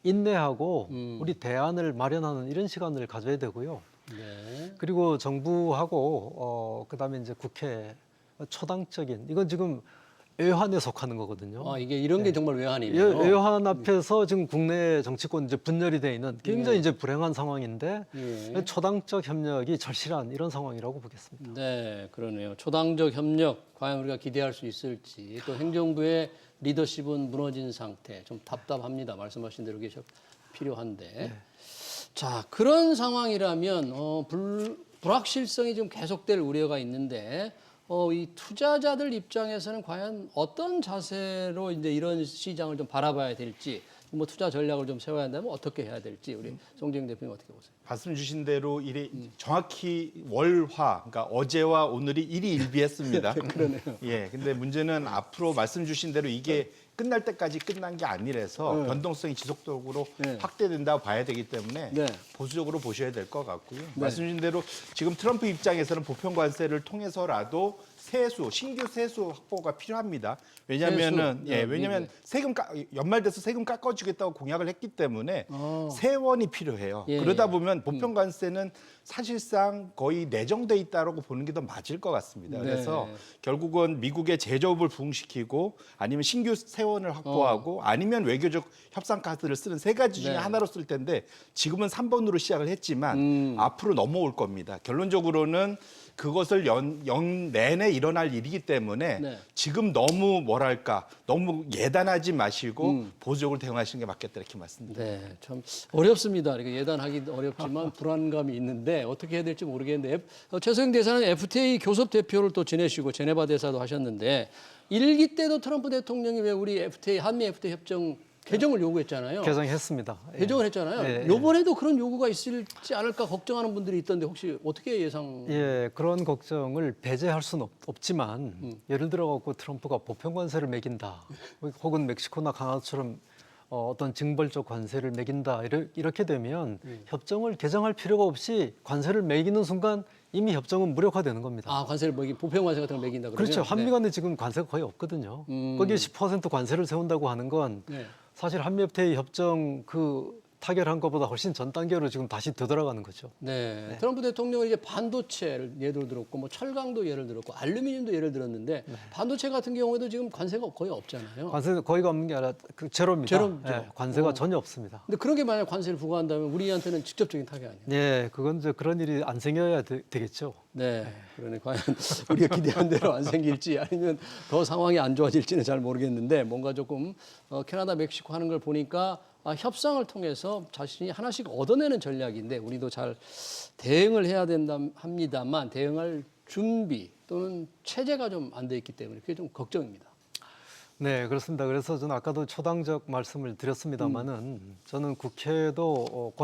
인내하고 우리 대안을 마련하는 이런 시간을 가져야 되고요. 네. 그리고 정부하고 그다음에 이제 국회 초당적인 이건 지금 외환에 속하는 거거든요. 아, 이게 이런 게 정말 외환이네요. 외환 앞에서 지금 국내 정치권 이제 분열이 돼 있는 굉장히 이제 불행한 상황인데 예. 초당적 협력이 절실한 이런 상황이라고 보겠습니다. 네, 그러네요. 초당적 협력 과연 우리가 기대할 수 있을지 또 행정부의 리더십은 무너진 상태 좀 답답합니다. 말씀하신 대로 계속 필요한데 자 그런 상황이라면 불확실성이 좀 계속될 우려가 있는데 이 투자자들 입장에서는 과연 어떤 자세로 이제 이런 시장을 좀 바라봐야 될지 뭐 투자 전략을 좀 세워야 한다면 어떻게 해야 될지 우리 송재영 대표님 어떻게 보세요? 말씀 주신 대로 정확히 월화, 그러니까 어제와 오늘이 일희일비했습니다. 그러네요. 예, 근데 문제는 앞으로 말씀 주신 대로 이게 끝날 때까지 끝난 게 아니라서 변동성이 지속적으로 확대된다고 봐야 되기 때문에 보수적으로 보셔야 될 것 같고요. 말씀 주신 대로 지금 트럼프 입장에서는 보편 관세를 통해서라도 신규 세수 확보가 필요합니다. 왜냐하면은 왜냐하면 연말 돼서 세금 깎아주겠다고 공약을 했기 때문에 세원이 필요해요. 그러다 보면 보편 관세는 사실상 거의 내정돼 있다라고 보는 게 더 맞을 것 같습니다. 그래서 결국은 미국의 제조업을 부흥시키고 아니면 신규 세원을 확보하고 아니면 외교적 협상 카드를 쓰는 세 가지 중에 하나로 쓸 텐데 지금은 3번으로 시작을 했지만 앞으로 넘어올 겁니다. 결론적으로는 그것을 연 내내 일어날 일이기 때문에 지금 너무 너무 예단하지 마시고 보수적으로 대응하시는 게 맞겠다 이렇게 말씀드립니다. 네, 참 어렵습니다. 이렇게 예단하기 어렵지만 불안감이 있는데 어떻게 해야 될지 모르겠는데 최소영 대사는 FTA 교섭 대표를 또 지내시고 제네바 대사도 하셨는데 1기 때도 트럼프 대통령이 왜 우리 한미 FTA 협정 개정을 요구했잖아요. 개정했습니다. 개정을 했잖아요. 이번에도 그런 요구가 있을지 않을까 걱정하는 분들이 있던데 혹시 어떻게 예상? 예, 그런 걱정을 배제할 수는 없지만 예를 들어 갖고 트럼프가 보편 관세를 매긴다, 혹은 멕시코나 카나다처럼 어떤 징벌적 관세를 매긴다 이렇게 되면 협정을 개정할 필요가 없이 관세를 매기는 순간 이미 협정은 무력화되는 겁니다. 아, 관세를 보편 관세 같은 걸 매긴다 그러면? 그렇죠. 한미 간에 지금 관세가 거의 없거든요. 거기에 10% 관세를 세운다고 하는 건 사실 한미 FTA 협정 그 타결한 것보다 훨씬 전 단계로 지금 다시 되돌아가는 거죠. 네. 트럼프 대통령은 이제 반도체를 예를 들었고, 뭐 철강도 예를 들었고, 알루미늄도 예를 들었는데 반도체 같은 경우에도 지금 관세가 거의 없잖아요. 관세 거의가 없는 게 아니라 제로입니다. 제로죠. 관세가 전혀 없습니다. 근데 그런 게 만약 관세를 부과한다면 우리한테는 직접적인 타격 아니에요? 네, 그건 이제 그런 일이 안 생겨야 되겠죠. 네, 그러니 과연 우리가 기대한 대로 안 생길지 아니면 더 상황이 안 좋아질지는 잘 모르겠는데 뭔가 조금 캐나다, 멕시코 하는 걸 보니까 협상을 통해서 자신이 하나씩 얻어내는 전략인데 우리도 잘 대응을 해야 된다 합니다만 대응할 준비 또는 체제가 좀 안 돼 있기 때문에 그게 좀 걱정입니다. 네, 그렇습니다. 그래서 저는 아까도 초당적 말씀을 드렸습니다만은 저는 국회도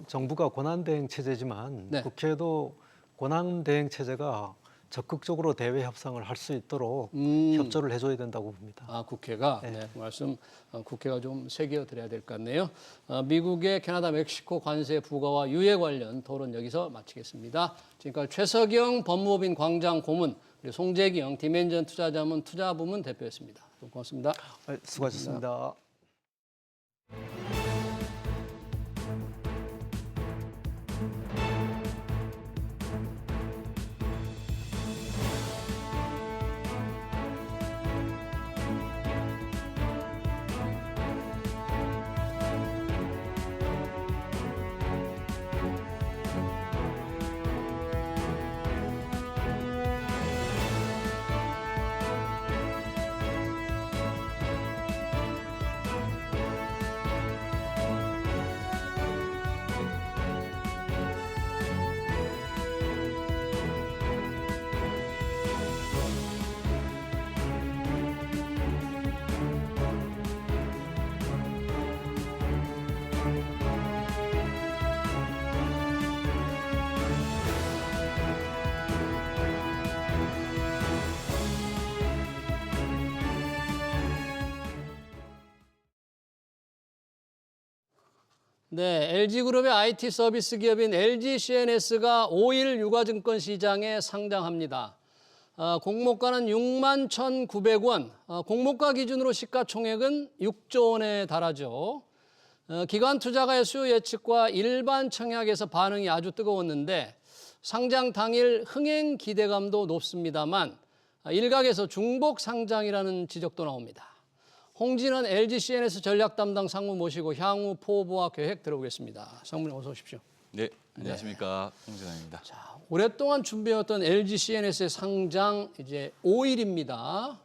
정부가 권한대행 체제지만 네. 국회도 권한대행 체제가 적극적으로 대외 협상을 할 수 있도록 협조를 해줘야 된다고 봅니다. 아, 국회가 네, 그 말씀 국회가 좀 새겨 드려야 될 것 같네요. 미국의 캐나다, 멕시코 관세 부과와 유예 관련 토론 여기서 마치겠습니다. 지금까지 최석영 법무법인 광장 고문, 그리고 송재경 디멘전 투자자문 투자부문 대표였습니다. 고맙습니다. 네, 수고하셨습니다. 네, LG그룹의 IT 서비스 기업인 LG CNS가 5일 유가증권 시장에 상장합니다. 공모가는 6만 1,900원, 공모가 기준으로 시가총액은 6조 원에 달하죠. 기관 투자가의 수요 예측과 일반 청약에서 반응이 아주 뜨거웠는데 상장 당일 흥행 기대감도 높습니다만 일각에서 중복 상장이라는 지적도 나옵니다. 홍진원 LG CNS 전략 담당 상무 모시고 향후 포부와 계획 들어보겠습니다. 상무님 어서 오십시오. 네, 안녕하십니까. 홍진환입니다. 자, 오랫동안 준비해왔던 LG CNS의 상장 이제 5일입니다.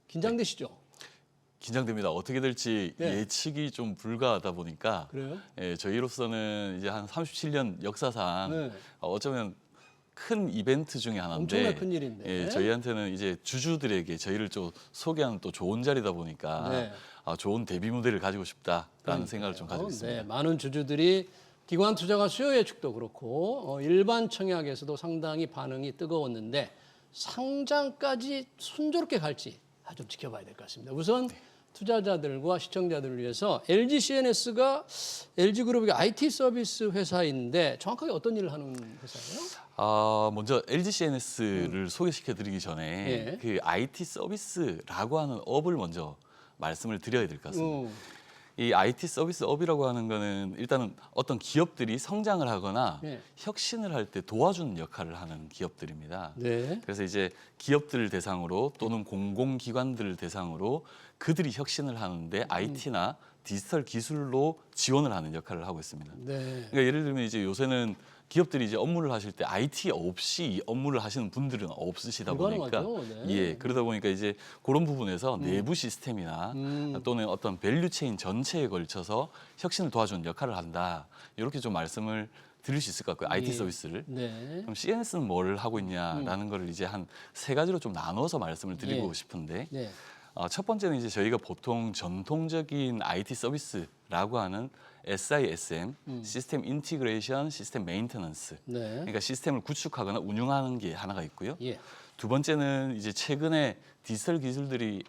긴장되시죠? 긴장됩니다. 어떻게 될지 네. 예측이 좀 불가하다 보니까 그래요? 저희로서는 이제 한 37년 역사상 네. 어쩌면 큰 이벤트 중에 하나인데 엄청난 큰일인데. 저희한테는 이제 주주들에게 저희를 좀 소개하는 또 좋은 자리다 보니까 네. 좋은 데뷔 무대를 가지고 싶다라는 생각을 좀 가지고 네, 있습니다. 많은 주주들이 기관 투자가 수요 예측도 그렇고 일반 청약에서도 상당히 반응이 뜨거웠는데 상장까지 순조롭게 갈지 좀 지켜봐야 될 것 같습니다. 우선 투자자들과 시청자들을 위해서 LG CNS가 LG그룹의 IT 서비스 회사인데 정확하게 어떤 일을 하는 회사예요? 먼저 LG CNS를 소개시켜드리기 전에 예. 그 IT 서비스라고 하는 업을 먼저 말씀을 드려야 될 것 같습니다. 이 IT 서비스 업이라고 하는 거는 일단은 어떤 기업들이 성장을 하거나 네. 혁신을 할 때 도와주는 역할을 하는 기업들입니다. 네. 그래서 이제 기업들을 대상으로 또는 공공기관들을 대상으로 그들이 혁신을 하는데 IT나 디지털 기술로 지원을 하는 역할을 하고 있습니다. 네. 그러니까 예를 들면 이제 요새는 기업들이 이제 업무를 하실 때 IT 없이 이 업무를 하시는 분들은 없으시다 보니까 불가능하죠. 네. 예 그러다 보니까 이제 그런 부분에서 내부 시스템이나 또는 어떤 밸류체인 전체에 걸쳐서 혁신을 도와주는 역할을 한다 이렇게 좀 말씀을 드릴 수 있을 것 같고요. IT 예. 서비스를. 네. 그럼 CNS는 뭘 하고 있냐라는 거를 이제 한 세 가지로 좀 나눠서 말씀을 드리고 예. 싶은데 네. 첫 번째는 이제 저희가 보통 전통적인 IT 서비스라고 하는 SISM, 시스템 인티그레이션, 시스템 메인테넌스. 네. 그러니까 시스템을 구축하거나 운영하는 게 하나가 있고요. 예. 두 번째는 이제 최근에 디지털 기술들이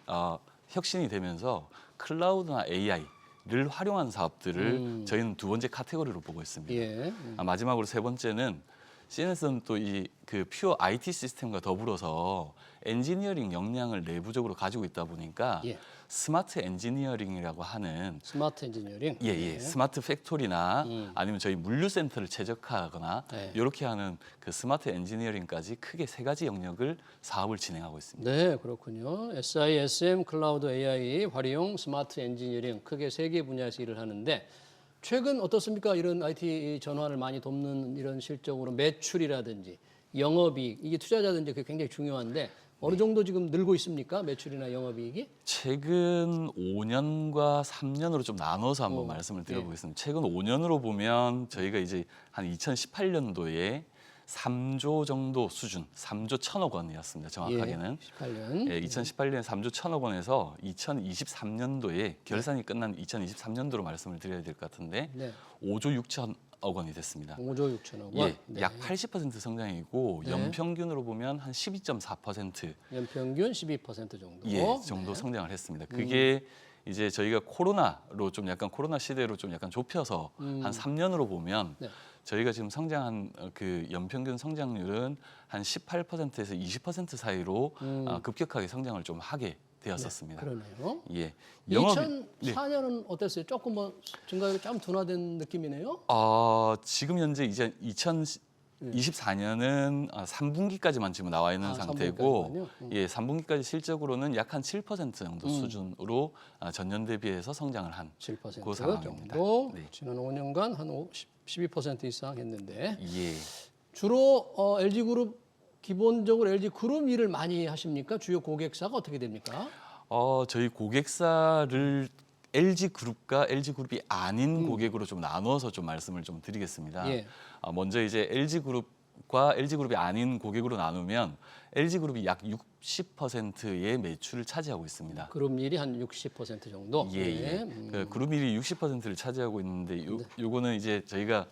혁신이 되면서 클라우드나 AI를 활용한 사업들을 저희는 두 번째 카테고리로 보고 있습니다. 예. 마지막으로 세 번째는 CNS는 또 이 그 퓨어 IT 시스템과 더불어서 엔지니어링 역량을 내부적으로 가지고 있다 보니까 예. 스마트 엔지니어링이라고 하는 스마트 엔지니어링. 예, 스마트 팩토리나 아니면 저희 물류센터를 최적화하거나 네. 이렇게 하는 그 스마트 엔지니어링까지 크게 세 가지 영역을 사업을 진행하고 있습니다. 네, 그렇군요. SISM, 클라우드 AI, 활용, 스마트 엔지니어링 크게 세 개 분야에서 일을 하는데 최근 어떻습니까? 이런 IT 전환을 많이 돕는 이런 실적으로 매출이라든지 영업이익 이게 투자자들 이제 그게 굉장히 중요한데 어느 정도 지금 늘고 있습니까? 매출이나 영업이익이? 최근 5년과 3년으로 좀 나눠서 한번 말씀을 드려보겠습니다. 최근 5년으로 보면 저희가 이제 한 2018년도에 3조 정도 수준, 3조 1천억 원이었습니다. 정확하게는. 18년. 예, 2018년에 3조 1천억 원에서 2023년도에 결산이 끝난 2023년도로 말씀을 드려야 될 것 같은데 네. 5조 6천억 원이 됐습니다. 5조 6천억 원. 예, 네. 약 80% 성장이고 네. 연평균으로 보면 한 12.4% 연평균 12% 정도. 예, 정도 네. 성장을 했습니다. 그게 이제 저희가 코로나로 좀 약간 코로나 시대로 좀 약간 좁혀서 한 3년으로 보면 네. 저희가 지금 성장한 그 연평균 성장률은 한 18%에서 20% 사이로 급격하게 성장을 좀 하게 되었었습니다. 그러네요. 예, 2004년은 어땠어요? 조금 뭐 증가율이 좀 둔화된 느낌이네요. 지금 현재 이제 2024년은 3분기까지만 지금 나와 있는 아, 상태고, 3분기까지만요? 예, 3분기까지 실적으로는 약 한 7% 정도 수준으로 전년 대비해서 성장을 한 7% 그 상황입니다. 정도. 네. 지난 5년간 한 12% 이상 했는데 예. 주로 LG그룹 기본적으로 LG그룹 일을 많이 하십니까? 주요 고객사가 어떻게 됩니까? 저희 고객사를 LG그룹과 LG그룹이 아닌 고객으로 좀 나눠서 좀 말씀을 좀 드리겠습니다. 예. 먼저 이제 LG그룹과 LG그룹이 아닌 고객으로 나누면 LG그룹이 약 60%의 매출을 차지하고 있습니다. 그룹 일이 한 60% 정도. 예, 예. 네. 그 그룹일이 60%를 차지하고 있는데 요거는 이제 저희가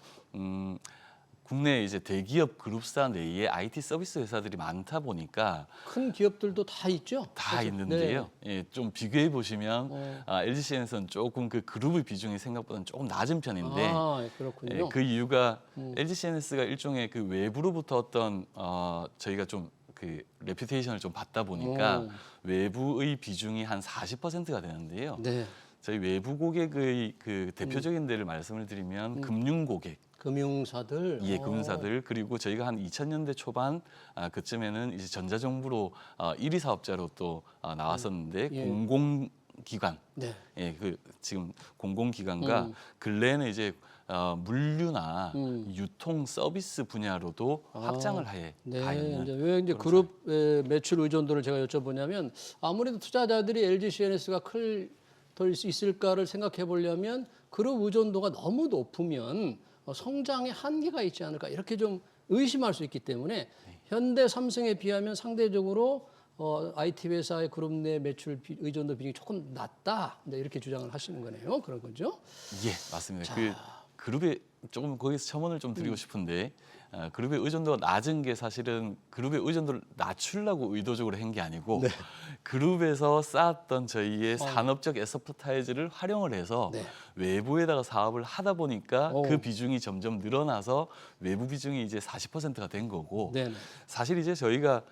국내 이제 대기업 그룹사 내에 IT 서비스 회사들이 많다 보니까 큰 기업들도 다 있죠. 다 그래서- 있는데요. 네. 예, 좀 비교해 보시면 LGCN에서는 조금 그 그룹의 비중이 생각보다는 조금 낮은 편인데 아, 그렇군요. 예, 그 이유가 LGCNS가 일종의 그 외부로부터 어떤 저희가 좀 그 레퓨테이션을 좀 받다 보니까 외부의 비중이 한 40%가 되는데요. 네. 저희 외부 고객의 그 대표적인 데를 말씀을 드리면 금융 고객, 금융사들. 예, 금융사들 그리고 저희가 한 2000년대 초반 그쯤에는 이제 전자정부로 1위 사업자로 또 나왔었는데 예. 공공기관, 네. 예, 그 지금 공공기관과 근래에는 이제 물류나 유통 서비스 분야로도 확장을 해 네, 가 있는 이제 왜 이제 그룹의 매출 의존도를 제가 여쭤보냐면 아무래도 투자자들이 LGCNS가 더 있을까를 생각해 보려면 그룹 의존도가 너무 높으면 성장에 한계가 있지 않을까 이렇게 좀 의심할 수 있기 때문에 현대 삼성에 비하면 상대적으로 IT 회사의 그룹 내 매출 의존도 비중이 조금 낮다 이렇게 주장을 하시는 거네요. 그런 거죠? 예, 맞습니다. 그 그룹에 조금 거기서 첨언을 좀 드리고 싶은데 그룹의 의존도가 낮은 게 사실은 그룹의 의존도를 낮추려고 의도적으로 한 게 아니고 그룹에서 쌓았던 저희의 산업적 에서프타이즈를 활용을 해서 네. 외부에다가 사업을 하다 보니까 그 비중이 점점 늘어나서 외부 비중이 이제 40%가 된 거고 네네. 사실 이제 저희가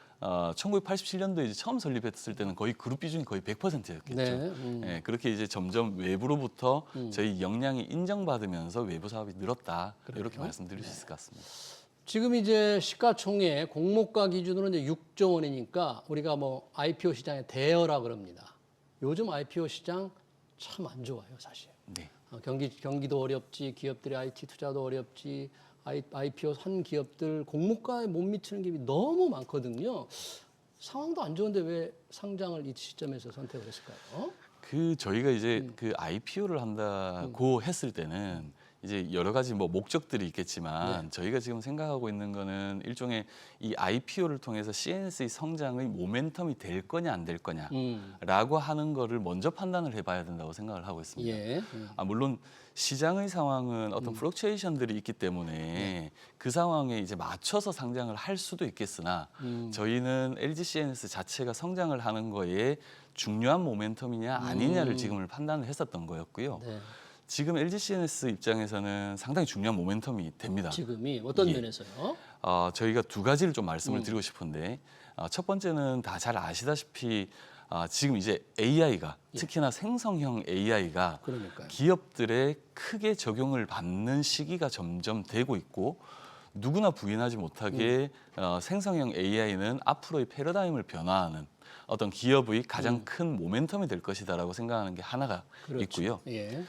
1987년도에 이제 처음 설립했을 때는 거의 그룹 비중이 거의 100%였겠죠. 네. 예, 그렇게 이제 점점 외부로부터 저희 역량이 인정받으면서 외부 사업이 늘었다. 이렇게 말씀드릴 수 있을 것 같습니다. 지금 이제 시가총액 공모가 기준으로 이제 6조 원이니까 우리가 뭐 IPO 시장의 대여라 그럽니다. 요즘 IPO 시장 참 안 좋아요, 사실. 네. 경기도 어렵지, 기업들의 IT 투자도 어렵지, IPO 한 기업들 공모가에 못 미치는 기업이 너무 많거든요. 상황도 안 좋은데 왜 상장을 이 시점에서 선택을 했을까요? 그 저희가 이제 그 IPO를 한다고 했을 때는 이제 여러 가지 뭐 목적들이 있겠지만 저희가 지금 생각하고 있는 거는 일종의 이 IPO를 통해서 CNS의 성장의 모멘텀이 될 거냐 안 될 거냐라고 하는 거를 먼저 판단을 해봐야 된다고 생각을 하고 있습니다. 예. 물론 시장의 상황은 어떤 플럭추에이션들이 있기 때문에 그 상황에 이제 맞춰서 상장을 할 수도 있겠으나 저희는 LGCNS 자체가 성장을 하는 거에 중요한 모멘텀이냐 아니냐를 지금을 판단을 했었던 거였고요. 네. 지금 LGCNS 입장에서는 상당히 중요한 모멘텀이 됩니다. 지금이 어떤 예. 면에서요? 저희가 두 가지를 좀 말씀을 드리고 싶은데 첫 번째는 다 잘 아시다시피 지금 이제 AI가 특히나 생성형 AI가 그러니까요. 기업들에 크게 적용을 받는 시기가 점점 되고 있고 누구나 부인하지 못하게 생성형 AI는 앞으로의 패러다임을 변화하는 어떤 기업의 가장 큰 모멘텀이 될 것이다라고 생각하는 게 하나가 그렇죠. 있고요. 예.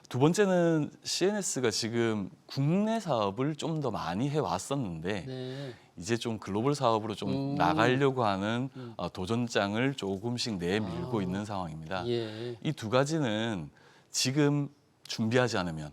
두 번째는 CNS가 지금 국내 사업을 좀 더 많이 해왔었는데 네. 이제 좀 글로벌 사업으로 좀 나가려고 하는 도전장을 조금씩 내밀고 있는 상황입니다. 예. 이 두 가지는 지금 준비하지 않으면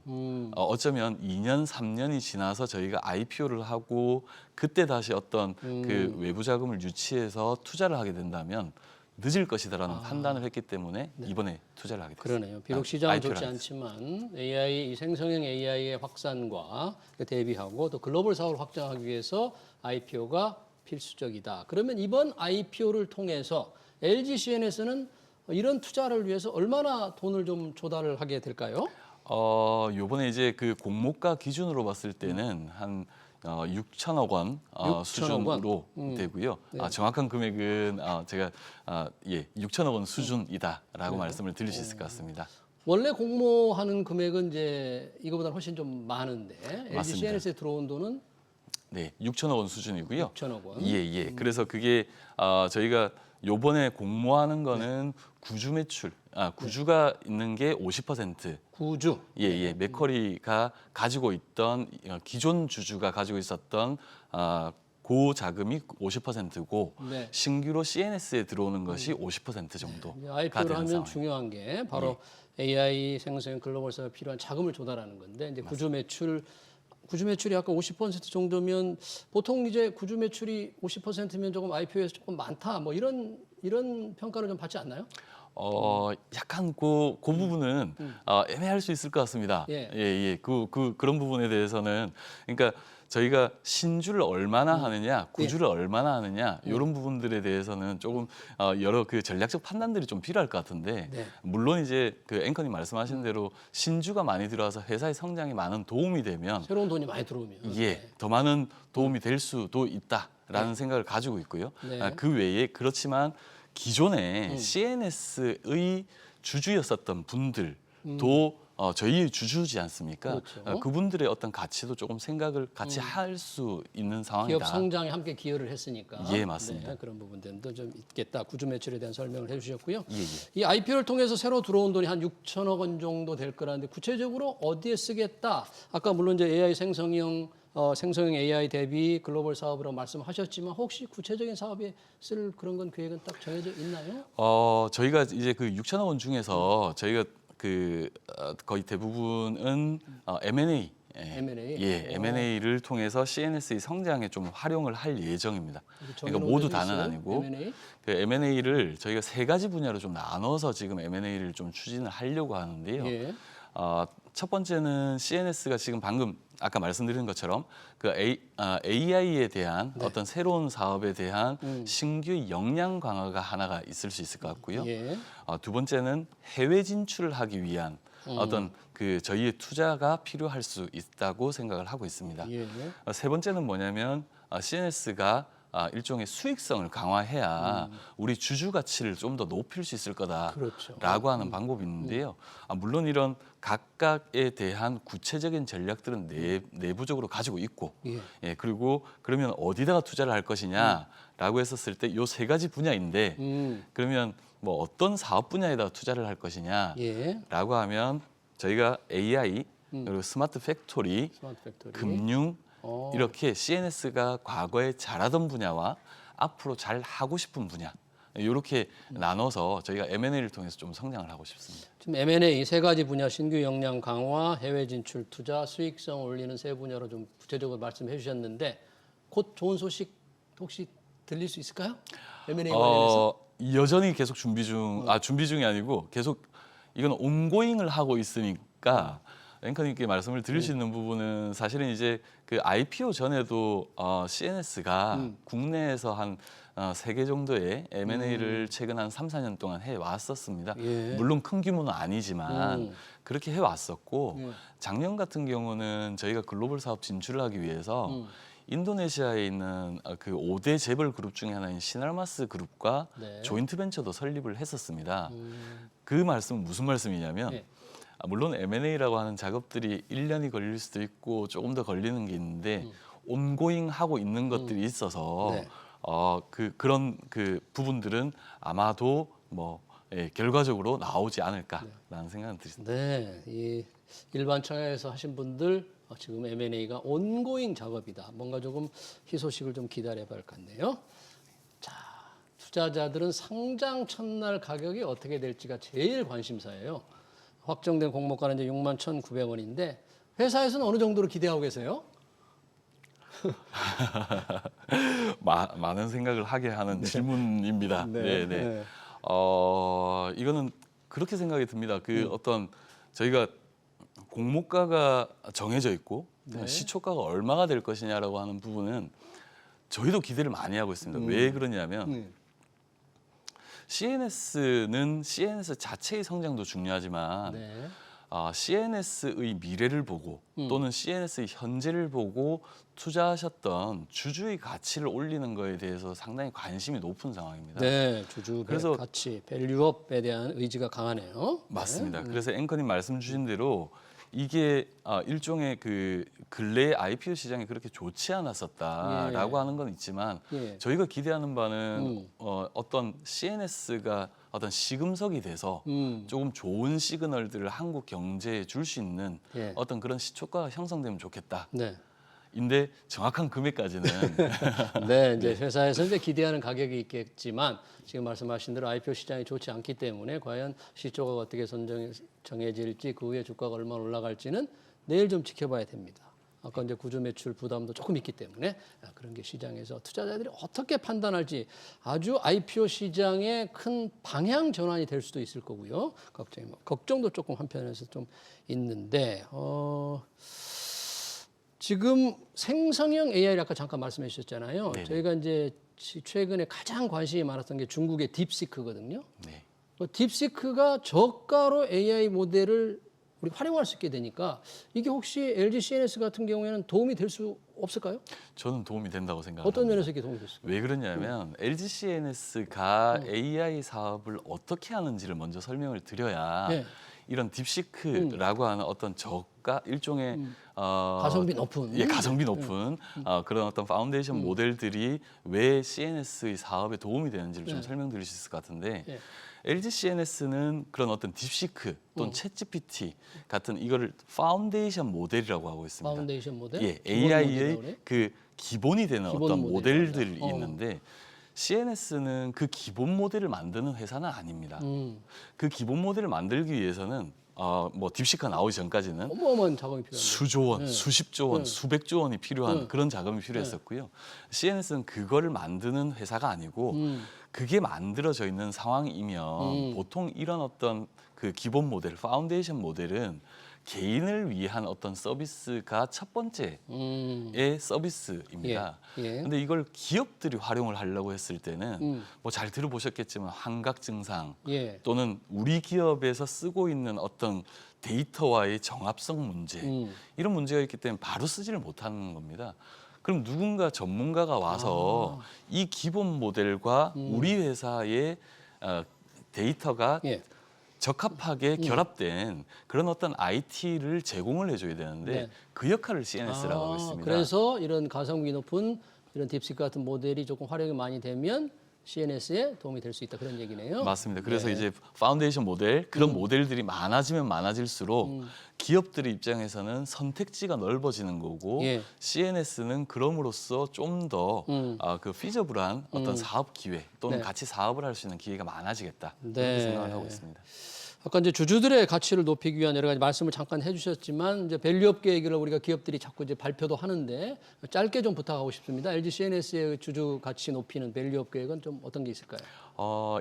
어쩌면 2년, 3년이 지나서 저희가 IPO를 하고 그때 다시 어떤 그 외부 자금을 유치해서 투자를 하게 된다면 늦을 것이다라는 판단을 했기 때문에 이번에 투자를 하게 됐습니다. 그러네요. 비록 시장은 IPO 를 좋지 하게 됐습니다. 않지만 AI, 이 생성형 AI의 확산과 대비하고 또 글로벌 사업을 확장하기 위해서 IPO가 필수적이다. 그러면 이번 IPO를 통해서 LG CNS는 이런 투자를 위해서 얼마나 돈을 좀 조달을 하게 될까요? 요번에 이제 그 공모가 기준으로 봤을 때는 한 6천억 원 6천억 수준으로 원? 되고요. 네. 정확한 금액은 제가 6천억 원 수준이다라고 말씀을 드릴 수 있을 것 같습니다. 원래 공모하는 금액은 이제 이거보다 훨씬 좀 많은데 LG 맞습니다. CNS에 들어온 돈은 네, 6천억 원 수준이고요. 6천억 원. 예. 그래서 그게 저희가 요번에 공모하는 거는 구주 매출, 구주가 있는 게 50%. 구주. 맥커리가 가지고 있던 기존 주주가 가지고 있었던 그 자금이 50%고 네. 신규로 CNS에 들어오는 것이 50% 정도가 IPO를 되는 하면 상황입니다. 중요한 게 바로 AI 생성 글로벌 사업에 필요한 자금을 조달하는 건데 이제 구주 매출이 아까 50% 정도면 보통 이제 구주 매출이 50%면 조금 IPO에서 조금 많다 뭐 이런 평가를 좀 받지 않나요? 약간 그 부분은 애매할 수 있을 것 같습니다. 예. 그런 부분에 대해서는 그러니까 저희가 신주를 얼마나 하느냐, 구주를 얼마나 하느냐 이런 부분들에 대해서는 조금 여러 그 전략적 판단들이 좀 필요할 것 같은데 네. 물론 이제 그 앵커님 말씀하신 대로 신주가 많이 들어와서 회사의 성장에 많은 도움이 되면 새로운 돈이 많이 들어오면 더 많은 도움이 될 수도 있다라는 생각을 가지고 있고요. 네. 그 외에 그렇지만 기존에 CNS의 주주였었던 분들도 저희의 주주지 않습니까? 그렇죠. 그분들의 어떤 가치도 조금 생각을 같이 할 수 있는 상황이다. 기업 성장에 함께 기여를 했으니까 예, 맞습니다. 네, 그런 부분들도 좀 있겠다. 구주 매출에 대한 설명을 해주셨고요. 예. 이 IPO를 통해서 새로 들어온 돈이 한 6천억 원 정도 될 거라는데 구체적으로 어디에 쓰겠다? 아까 물론 이제 AI 생성형 AI 대비 글로벌 사업으로 말씀하셨지만 혹시 구체적인 사업에 쓸 그런 건 계획은 딱 정해져 있나요? 저희가 이제 그 6천억 원 중에서 저희가 그 거의 대부분은 M&A M&A? M&A를 통해서 CNS의 성장에 좀 활용을 할 예정입니다. 그러니까 정해놓은 모두 데도 다는 있어요? 아니고 M&A? 그 M&A를 저희가 세 가지 분야로 좀 나눠서 지금 M&A를 좀 추진을 하려고 하는데요. 예. 첫 번째는 CNS가 지금 방금 아까 말씀드린 것처럼 그 AI에 대한 어떤 새로운 사업에 대한 신규 역량 강화가 하나가 있을 수 있을 것 같고요. 예. 두 번째는 해외 진출을 하기 위한 어떤 그 저희의 투자가 필요할 수 있다고 생각을 하고 있습니다. 예. 세 번째는 뭐냐면 CNS가 일종의 수익성을 강화해야 우리 주주 가치를 좀 더 높일 수 있을 거다라고 그렇죠. 하는 방법이 있는데요. 물론 이런 각각에 대한 구체적인 전략들은 내부적으로 가지고 있고, 그리고 그러면 어디다가 투자를 할 것이냐라고 했었을 때 요 세 가지 분야인데 그러면 뭐 어떤 사업 분야에다가 투자를 할 것이냐라고 하면 저희가 AI 그리고 스마트 팩토리, 스마트 팩토리. 금융 이렇게 CNS가 과거에 잘하던 분야와 앞으로 잘 하고 싶은 분야 이렇게 나눠서 저희가 M&A를 통해서 좀 성장을 하고 싶습니다. 지금 M&A 세 가지 분야 신규 역량 강화, 해외 진출 투자, 수익성 올리는 세 분야로 좀 구체적으로 말씀해 주셨는데 곧 좋은 소식 혹시 들릴 수 있을까요? M&A 관련해서? 여전히 계속 준비 중이 아니고 계속 이건 온고잉을 하고 있으니까 앵커님께 말씀을 드릴 수 있는 부분은 사실은 이제 그 IPO 전에도 CNS가 국내에서 한 3개 정도의 M&A를 최근 한 3, 4년 동안 해왔었습니다. 예. 물론 큰 규모는 아니지만 그렇게 해왔었고 작년 같은 경우는 저희가 글로벌 사업 진출을 하기 위해서 인도네시아에 있는 그 5대 재벌 그룹 중에 하나인 시날마스 그룹과 네. 조인트 벤처도 설립을 했었습니다. 그 말씀은 무슨 말씀이냐면 네. 물론 M&A라고 하는 작업들이 1년이 걸릴 수도 있고 조금 더 걸리는 게 있는데 온고잉 하고 있는 것들이 있어서 네. 그런 부분들은 아마도 뭐 결과적으로 나오지 않을까라는 생각은 드립니다. 네, 이 일반 청약에서 하신 분들 지금 M&A가 온고잉 작업이다. 뭔가 조금 희소식을 좀 기다려봐야 할 것 같네요. 자, 투자자들은 상장 첫날 가격이 어떻게 될지가 제일 관심사예요. 확정된 공모가는 이제 61,900원인데 회사에서는 어느 정도로 기대하고 계세요? 많은 생각을 하게 하는 질문입니다. 네, 네. 이거는 그렇게 생각이 듭니다. 어떤 저희가 공모가가 정해져 있고 시초가가 얼마가 될 것이냐라고 하는 부분은 저희도 기대를 많이 하고 있습니다. 왜 그러냐면 CNS는 CNS 자체의 성장도 중요하지만 네. CNS의 미래를 보고 또는 CNS의 현재를 보고 투자하셨던 주주의 가치를 올리는 거에 대해서 상당히 관심이 높은 상황입니다. 네, 주주 그래서 가치, 밸류업에 대한 의지가 강하네요. 맞습니다. 그래서 앵커님 말씀 주신 대로 이게 일종의 근래 IPO 시장이 그렇게 좋지 않았었다라고 하는 건 있지만 저희가 기대하는 바는 어떤 CNS가 어떤 시금석이 돼서 조금 좋은 시그널들을 한국 경제에 줄 수 있는 어떤 그런 시초가가 형성되면 좋겠다. 네. 인데 정확한 금액까지는 네, 이제 회사에서 이제 기대하는 가격이 있겠지만 지금 말씀하신 대로 IPO 시장이 좋지 않기 때문에 과연 시초가 어떻게 정해질지 그 후에 주가가 얼마나 올라갈지는 내일 좀 지켜봐야 됩니다. 아까 이제 구조 매출 부담도 조금 있기 때문에 그런 게 시장에서 투자자들이 어떻게 판단할지 아주 IPO 시장의 큰 방향 전환이 될 수도 있을 거고요. 걱정도 조금 한편에서 좀 있는데 지금 생성형 AI를 아까 잠깐 말씀해 주셨잖아요. 네네. 저희가 이제 최근에 가장 관심이 많았던 게 중국의 딥시크거든요. 네. 딥시크가 저가로 AI 모델을 우리 활용할 수 있게 되니까 이게 혹시 LG CNS 같은 경우에는 도움이 될 수 없을까요? 저는 도움이 된다고 생각합니다. 어떤 면에서 이게 도움이 됐을까요? 왜 그러냐면 LG CNS가 AI 사업을 어떻게 하는지를 먼저 설명을 드려야 네. 이런 딥시크라고 하는 어떤 저가 일종의 가성비 높은 가성비 높은 그런 어떤 파운데이션 모델들이 왜 CNS의 사업에 도움이 되는지를 좀 설명드릴 수 있을 것 같은데 LG CNS는 그런 어떤 딥시크 또는 챗GPT 같은 이거를 파운데이션 모델이라고 하고 있습니다. 파운데이션 모델? 예, 기본 AI의 모델이라고 기본이 되는 기본 어떤 모델이라고 모델들이 합니다. 있는데 CNS는 그 기본 모델을 만드는 회사는 아닙니다. 그 기본 모델을 만들기 위해서는 뭐 딥시크가 나오기 전까지는 어마어마한 작업이 필요합니다. 수조 원, 수십조 원, 수백조 원이 필요한 그런 자금이 필요했었고요. CNS는 그거를 만드는 회사가 아니고 그게 만들어져 있는 상황이면 보통 이런 어떤 기본 모델, 파운데이션 모델은 개인을 위한 어떤 서비스가 첫 번째의 서비스입니다. 근데 이걸 기업들이 활용을 하려고 했을 때는 뭐 잘 들어보셨겠지만 환각 증상 또는 우리 기업에서 쓰고 있는 어떤 데이터와의 정합성 문제 이런 문제가 있기 때문에 바로 쓰지를 못하는 겁니다. 그럼 누군가 전문가가 와서 이 기본 모델과 우리 회사의 데이터가 적합하게 결합된 그런 어떤 IT를 제공을 해줘야 되는데 그 역할을 CNS라고 하고 있습니다. 그래서 이런 가성비 높은 이런 딥시크 같은 모델이 조금 활용이 많이 되면 CNS에 도움이 될 수 있다 그런 얘기네요. 맞습니다. 그래서 이제 파운데이션 모델 그런 모델들이 많아지면 많아질수록 기업들의 입장에서는 선택지가 넓어지는 거고 CNS는 그럼으로써 좀 더 피저블한 어떤 사업 기회 또는 같이 사업을 할 수 있는 기회가 많아지겠다 그렇게 생각을 하고 있습니다. 아까 이제 주주들의 가치를 높이기 위한 여러 가지 말씀을 잠깐 해주셨지만 이제 밸류업 계획을 우리가 기업들이 자꾸 이제 발표도 하는데 짧게 좀 부탁하고 싶습니다. LG CNS의 주주 가치 높이는 밸류업 계획은 좀 어떤 게 있을까요?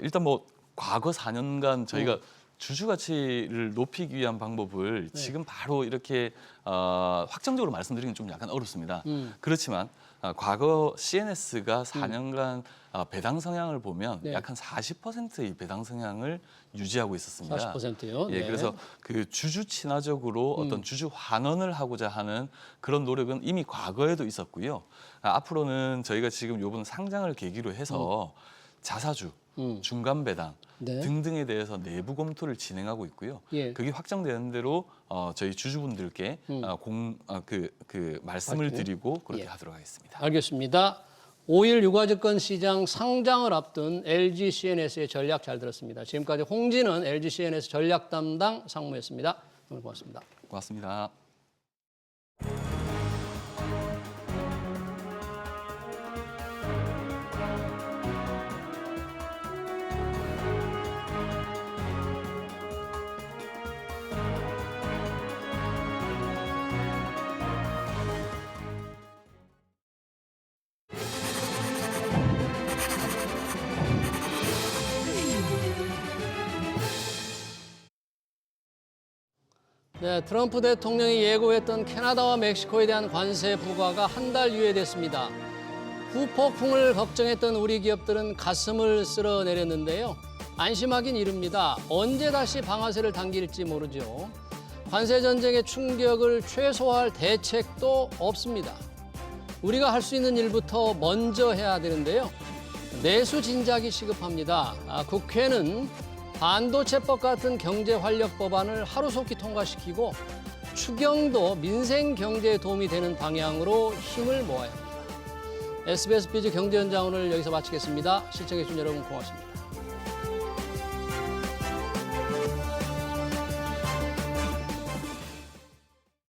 일단 뭐 과거 4년간 저희가 주주 가치를 높이기 위한 방법을 지금 바로 이렇게 확정적으로 말씀드리기는 좀 약간 어렵습니다. 그렇지만 과거 CNS가 4년간 배당 성향을 보면 약 한 40%의 배당 성향을 유지하고 있었습니다. 40%요? 예, 그래서 주주 친화적으로 어떤 주주 환원을 하고자 하는 그런 노력은 이미 과거에도 있었고요. 앞으로는 저희가 지금 이번 상장을 계기로 해서 자사주, 중간 배당 등등에 대해서 내부 검토를 진행하고 있고요. 그게 확정되는 대로 저희 주주분들께 말씀을 드리고 그렇게 하도록 하겠습니다. 알겠습니다. 5일 유가증권 시장 상장을 앞둔 LG CNS의 전략 잘 들었습니다. 지금까지 홍진은 LG CNS 전략 담당 상무였습니다. 오늘 고맙습니다. 고맙습니다. 네, 트럼프 대통령이 예고했던 캐나다와 멕시코에 대한 관세 부과가 한 달 유예됐습니다. 후폭풍을 걱정했던 우리 기업들은 가슴을 쓸어내렸는데요. 안심하긴 이릅니다. 언제 다시 방아쇠를 당길지 모르죠. 관세 전쟁의 충격을 최소화할 대책도 없습니다. 우리가 할 수 있는 일부터 먼저 해야 되는데요. 내수 진작이 시급합니다. 국회는 반도체법 같은 경제 활력 법안을 하루속히 통과시키고 추경도 민생 경제에 도움이 되는 방향으로 힘을 모아야 합니다. SBS 비즈 경제 현장 오늘 여기서 마치겠습니다. 시청해 주신 여러분 고맙습니다.